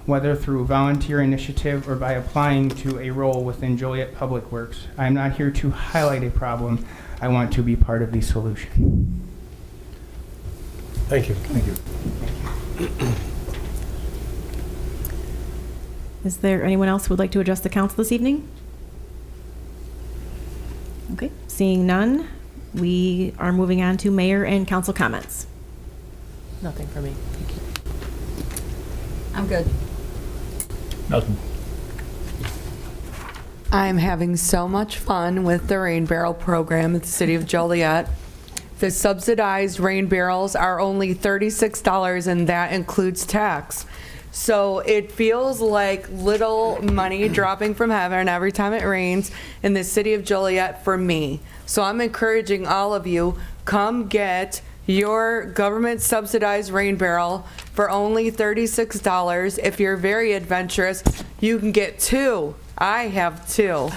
whether through volunteer initiative or by applying to a role within Joliet Public Works. I am not here to highlight a problem. I want to be part of the solution. Thank you. Thank you. Is there anyone else who would like to address the council this evening? Okay, seeing none, we are moving on to mayor and council comments. Nothing for me. Thank you. I'm good. Nothing. I'm having so much fun with the rain barrel program at the city of Joliet. The subsidized rain barrels are only $36, and that includes tax. So it feels like little money dropping from heaven every time it rains in the city of Joliet for me. So I'm encouraging all of you, come get your government subsidized rain barrel for only $36. If you're very adventurous, you can get two. I have two.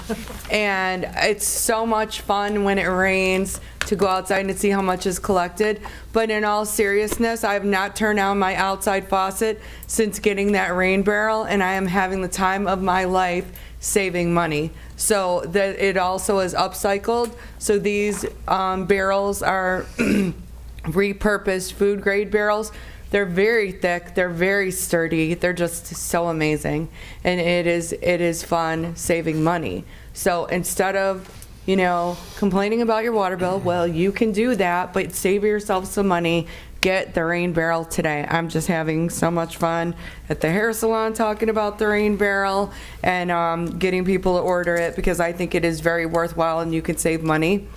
And it's so much fun when it rains to go outside and see how much is collected. But in all seriousness, I have not turned on my outside faucet since getting that rain barrel, and I am having the time of my life saving money. So that it also is upcycled. So these barrels are repurposed food grade barrels. They're very thick, they're very sturdy, they're just so amazing. And it is fun saving money. So instead of, complaining about your water bill, well, you can do that, but save yourself some money. Get the rain barrel today. I'm just having so much fun at the hair salon talking about the rain barrel and getting people to order it, because I think it is very worthwhile and you can save money.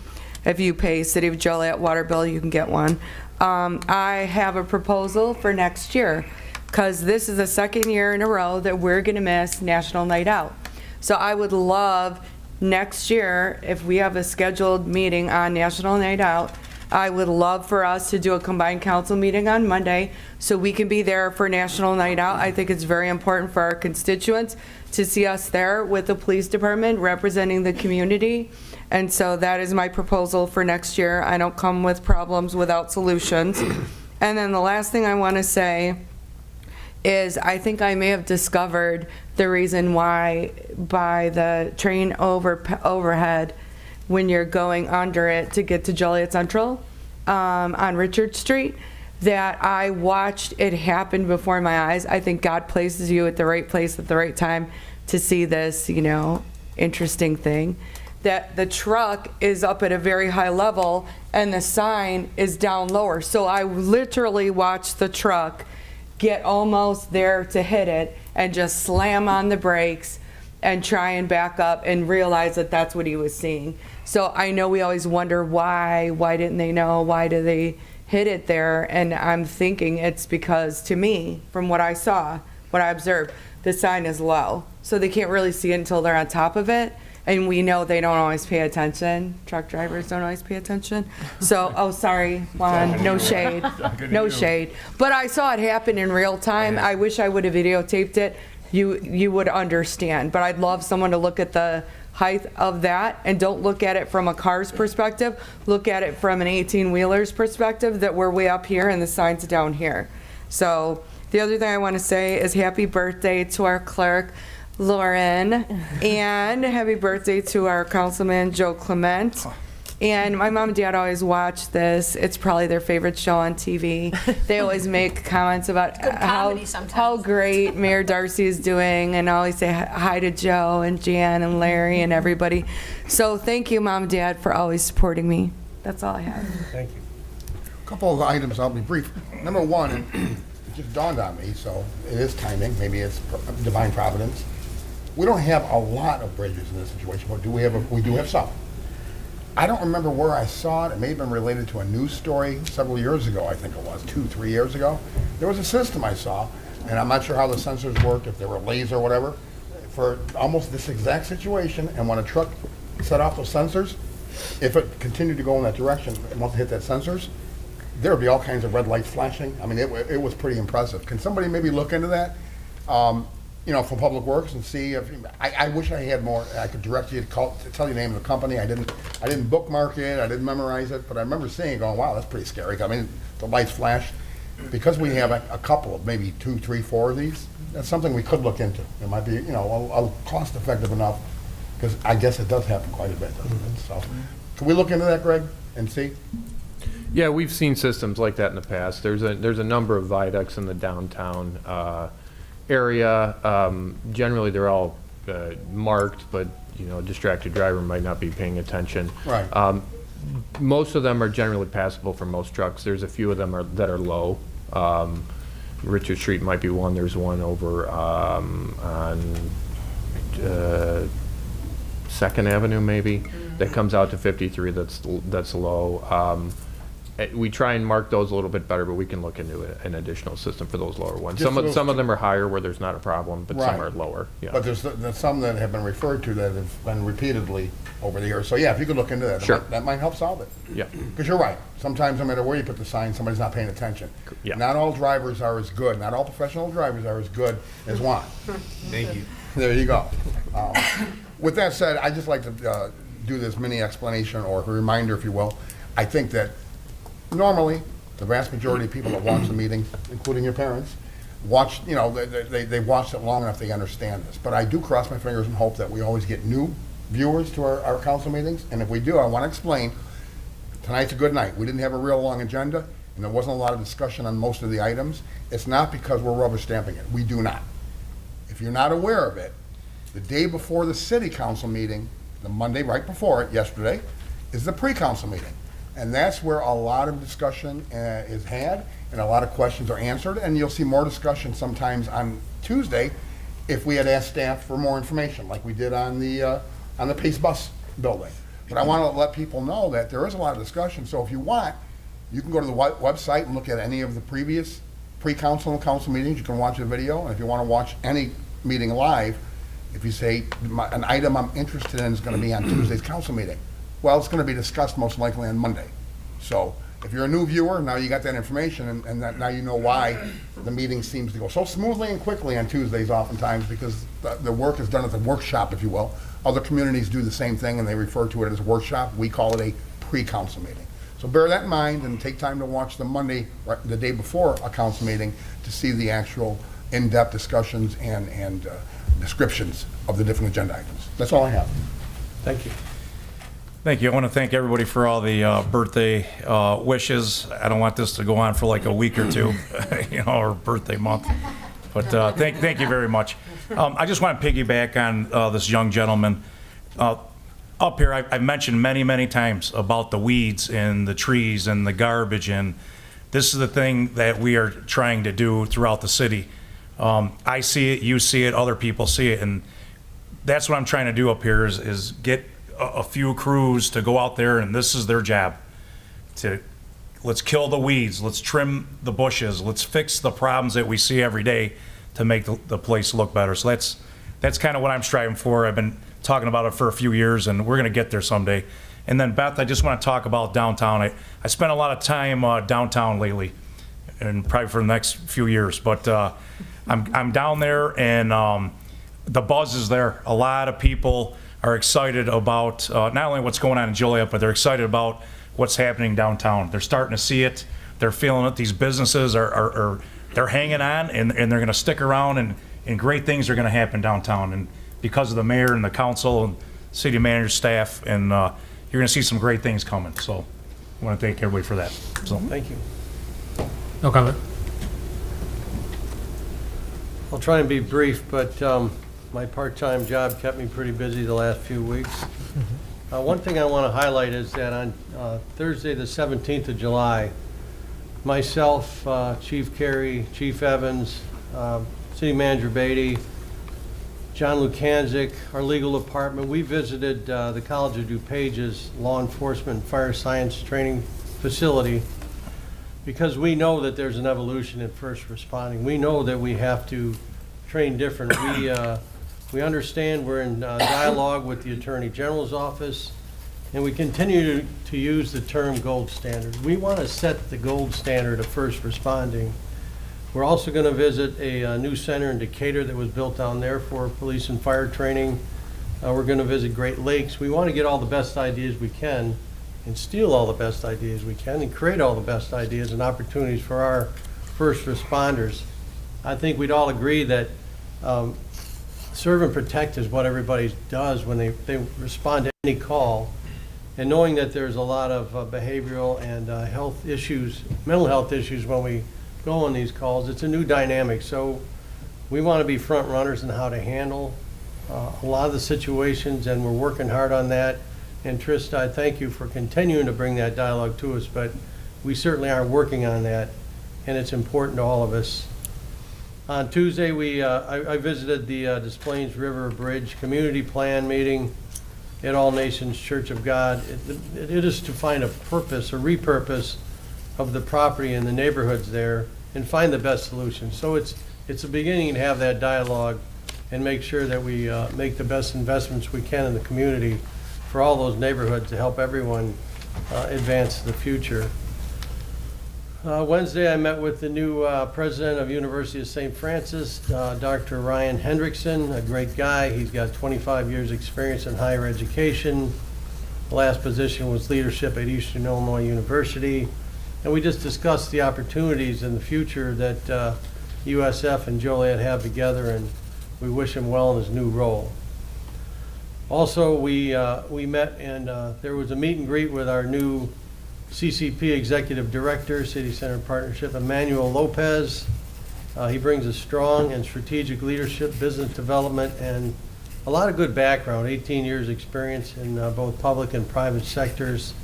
If you pay City of Joliet water bill, you can get one. I have a proposal for next year, because this is the second year in a row that we're going to miss National Night Out. So I would love next year, if we have a scheduled meeting on National Night Out, I would love for us to do a combined council meeting on Monday so we can be there for National Night Out. I think it's very important for our constituents to see us there with the police department representing the community. And so that is my proposal for next year. I don't come with problems without solutions. And then the last thing I want to say is I think I may have discovered the reason why by the train overhead when you're going under it to get to Joliet Central on Richard Street, that I watched it happen before my eyes. I think God places you at the right place at the right time to see this, interesting thing. That the truck is up at a very high level and the sign is down lower. So I literally watched the truck get almost there to hit it and just slam on the brakes and try and back up and realize that that's what he was seeing. So I know we always wonder why didn't they know? Why did they hit it there? And I'm thinking it's because, to me, from what I saw, what I observed, the sign is low. So they can't really see it until they're on top of it. And we know they don't always pay attention. Truck drivers don't always pay attention. So, oh, sorry, Juan, no shade, no shade. But I saw it happen in real time. I wish I would have videotaped it. You would understand. But I'd love someone to look at the height of that and don't look at it from a car's perspective. Look at it from an 18-wheeler's perspective, that we're way up here and the sign's down here. So the other thing I want to say is happy birthday to our clerk, Lauren, and happy birthday to our councilman, Joe Clement. And my mom and dad always watch this. It's probably their favorite show on TV. They always make comments about how great Mayor Darcy is doing, and always say hi to Joe and Jan and Larry and everybody. So thank you, Mom and Dad, for always supporting me. That's all I have. Thank you. A couple of items, I'll be brief. Number one, it just dawned on me, so it is timing, maybe it's divine providence. We don't have a lot of bridges in this situation, but we do have some. I don't remember where I saw it. It may have been related to a news story several years ago, I think it was, 2-3 years ago. There was a system I saw, and I'm not sure how the sensors worked, if they were laser or whatever, for almost this exact situation. And when a truck set off those sensors, if it continued to go in that direction, once it hit that sensors, there would be all kinds of red lights flashing. I mean, it was pretty impressive. Can somebody maybe look into that? For Public Works, and see if, I wish I had more, I could direct you to tell you the name of the company. I didn't bookmark it, I didn't memorize it, but I remember seeing it going, wow, that's pretty scary. I mean, the lights flash. Because we have a couple of, maybe 2, 3, 4 of these, that's something we could look into. It might be, a cost effective enough, because I guess it does happen quite a bit, doesn't it? So, can we look into that, Greg, and see? Yeah, we've seen systems like that in the past. There's a number of viaducts in the downtown area. Generally, they're all marked, but a distracted driver might not be paying attention. Right. Most of them are generally passable for most trucks. There's a few of them that are low. Richard Street might be one. There's one over on 2nd Avenue maybe that comes out to 53. That's low. We try and mark those a little bit better, but we can look into an additional system for those lower ones. Some of them are higher where there's not a problem, but some are lower. Yeah. But there's some that have been referred to that have been repeatedly over the years. So yeah, if you could look into that, sure. that might help solve it. Yeah. Because you're right. Sometimes no matter where you put the sign, somebody's not paying attention. Yeah. Not all drivers are as good. Not all professional drivers are as good as Juan. Thank you. There you go. With that said, I'd just like to do this mini explanation or a reminder, if you will. I think that normally, the vast majority of people that watch the meeting, including your parents, watch, they watched it long enough, they understand this. But I do cross my fingers and hope that we always get new viewers to our council meetings. And if we do, I want to explain, tonight's a good night. We didn't have a real long agenda, and there wasn't a lot of discussion on most of the items. It's not because we're rubber stamping it. We do not. If you're not aware of it, the day before the city council meeting, the Monday right before it, yesterday, is the pre-council meeting. And that's where a lot of discussion is had and a lot of questions are answered. And you'll see more discussion sometimes on Tuesday if we had asked staff for more information, like we did on the Pace Bus building. But I want to let people know that there is a lot of discussion. So if you want, You can go to the website and look at any of the previous pre-council and council meetings. You can watch a video, and if you want to watch any meeting live, if you say, an item I'm interested in is going to be on Tuesday's council meeting, well, it's going to be discussed most likely on Monday. So if you're a new viewer, now you got that information, and that now you know why the meeting seems to go so smoothly and quickly on Tuesdays oftentimes, because the work is done at the workshop, if you will. Other communities do the same thing, and they refer to it as a workshop. We call it a pre-council meeting. So bear that in mind and take time to watch the Monday, the day before a council meeting, to see the actual in-depth discussions and descriptions of the different agenda items. That's all I have. Thank you. Thank you. I want to thank everybody for all the birthday wishes. I don't want this to go on for like a week or two, or birthday month. But thank you very much. I just want to piggyback on this young gentleman. Up here, I've mentioned many, many times about the weeds and the trees and the garbage, and this is the thing that we are trying to do throughout the city. I see it, you see it, other people see it, and that's what I'm trying to do up here is get a few crews to go out there, and this is their job. Let's kill the weeds, let's trim the bushes, let's fix the problems that we see every day to make the place look better. So that's kind of what I'm striving for. I've been talking about it for a few years, and we're going to get there someday. And then, Beth, I just want to talk about downtown. I spent a lot of time downtown lately, and probably for the next few years. But I'm down there, and the buzz is there. A lot of people are excited about not only what's going on in Joliet, but they're excited about what's happening downtown. They're starting to see it. They're feeling it. These businesses are they're hanging on, and they're going to stick around, and great things are going to happen downtown. And because of the mayor and the council and city manager staff, and you're going to see some great things coming. So I want to thank everybody for that. So Thank you. No comment. I'll try and be brief, but my part-time job kept me pretty busy the last few weeks. One thing I want to highlight is that on Thursday, the 17th of July, myself, Chief Carey, Chief Evans, City Manager Beatty, John Lukanzik, our legal department, we visited the College of DuPage's Law Enforcement and Fire Science Training Facility because we know that there's an evolution in first responding. We know that we have to train different. We understand we're in dialogue with the Attorney General's office, and we continue to use the term gold standard. We want to set the gold standard of first responding. We're also going to visit a new center in Decatur that was built down there for police and fire training. We're going to visit Great Lakes. We want to get all the best ideas we can and steal all the best ideas we can and create all the best ideas and opportunities for our first responders. I think we'd all agree that serve and protect is what everybody does when they respond to any call. And knowing that there's a lot of behavioral and health issues, mental health issues when we go on these calls, it's a new dynamic. So we want to be front runners in how to handle a lot of the situations, and we're working hard on that. And Trista, I thank you for continuing to bring that dialogue to us, but we certainly are working on that, and it's important to all of us. On Tuesday, I visited the Des Plaines River Bridge Community Plan meeting at All Nations Church of God. It is to find a purpose, a repurpose of the property and the neighborhoods there and find the best solution. So it's a beginning to have that dialogue and make sure that we make the best investments we can in the community for all those neighborhoods to help everyone advance the future. Wednesday, I met with the new president of University of St. Francis, Dr. Ryan Hendrickson, a great guy. He's got 25 years experience in higher education. The last position was leadership at Eastern Illinois University. And we just discussed the opportunities in the future that USF and Joliet have together, and we wish him well in his new role. Also, we met, and there was a meet and greet with our new CCP Executive Director, City Center Partnership, Emmanuel Lopez. He brings a strong and strategic leadership, business development, and a lot of good background, 18 years experience in both public and private sectors.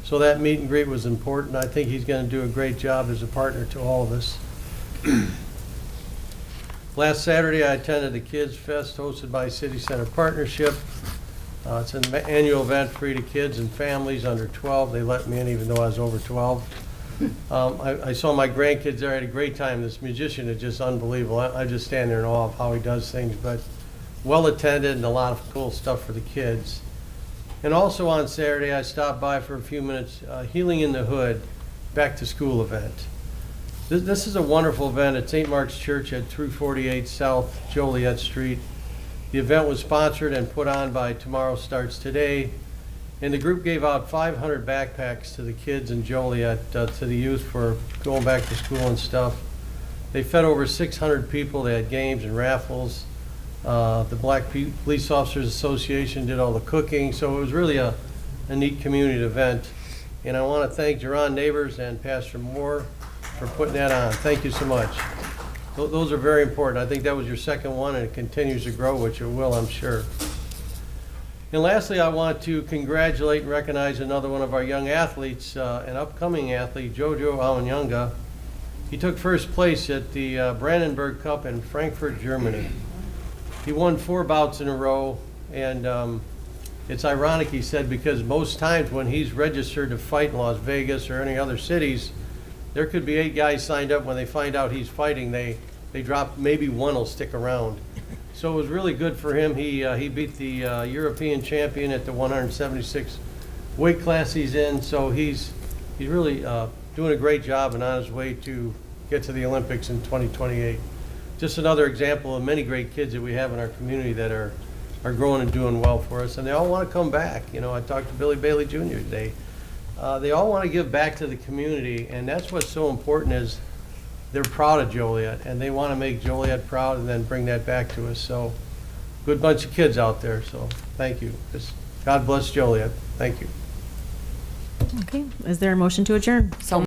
So that meet and greet was important. I think he's going to do a great job as a partner to all of us. Last Saturday, I attended the Kids Fest hosted by City Center Partnership. It's an annual event free to kids and families under 12. They let me in even though I was over 12. I saw my grandkids there. I had a great time. This musician is just unbelievable. I just stand there in awe of how he does things, but well attended and a lot of cool stuff for the kids. And also on Saturday, I stopped by for a few minutes, Healing in the Hood, back to school event. This is a wonderful event at St. Mark's Church at 348 South Joliet Street. The event was sponsored and put on by Tomorrow Starts Today, and the group gave out 500 backpacks to the kids in Joliet, to the youth for going back to school and stuff. They fed over 600 people. They had games and raffles. The Black Police Officers Association did all the cooking, so it was really a neat community event. And I want to thank Jerron Neighbors and Pastor Moore for putting that on. Thank you so much. Those are very important. I think that was your second one, and it continues to grow, which it will, I'm sure. And lastly, I want to congratulate and recognize another one of our young athletes, an upcoming athlete, Jojo Awanyanga. He took first place at the Brandenburg Cup in Frankfurt, Germany. He won 4 bouts in a row, and it's ironic, he said, because most times when he's registered to fight in Las Vegas or any other cities, there could be 8 guys signed up. When they find out he's fighting, they drop, maybe one will stick around. So it was really good for him. He beat the European champion at the 176 weight class he's in, so he's really doing a great job and on his way to get to the Olympics in 2028. Just another example of many great kids that we have in our community that are growing and doing well for us, and they all want to come back. You know, I talked to Billy Bailey Jr. today. They all want to give back to the community, and that's what's so important is they're proud of Joliet, and they want to make Joliet proud and then bring that back to us. So good bunch of kids out there, so thank you. God bless Joliet. Thank you. Okay, is there a motion to adjourn? So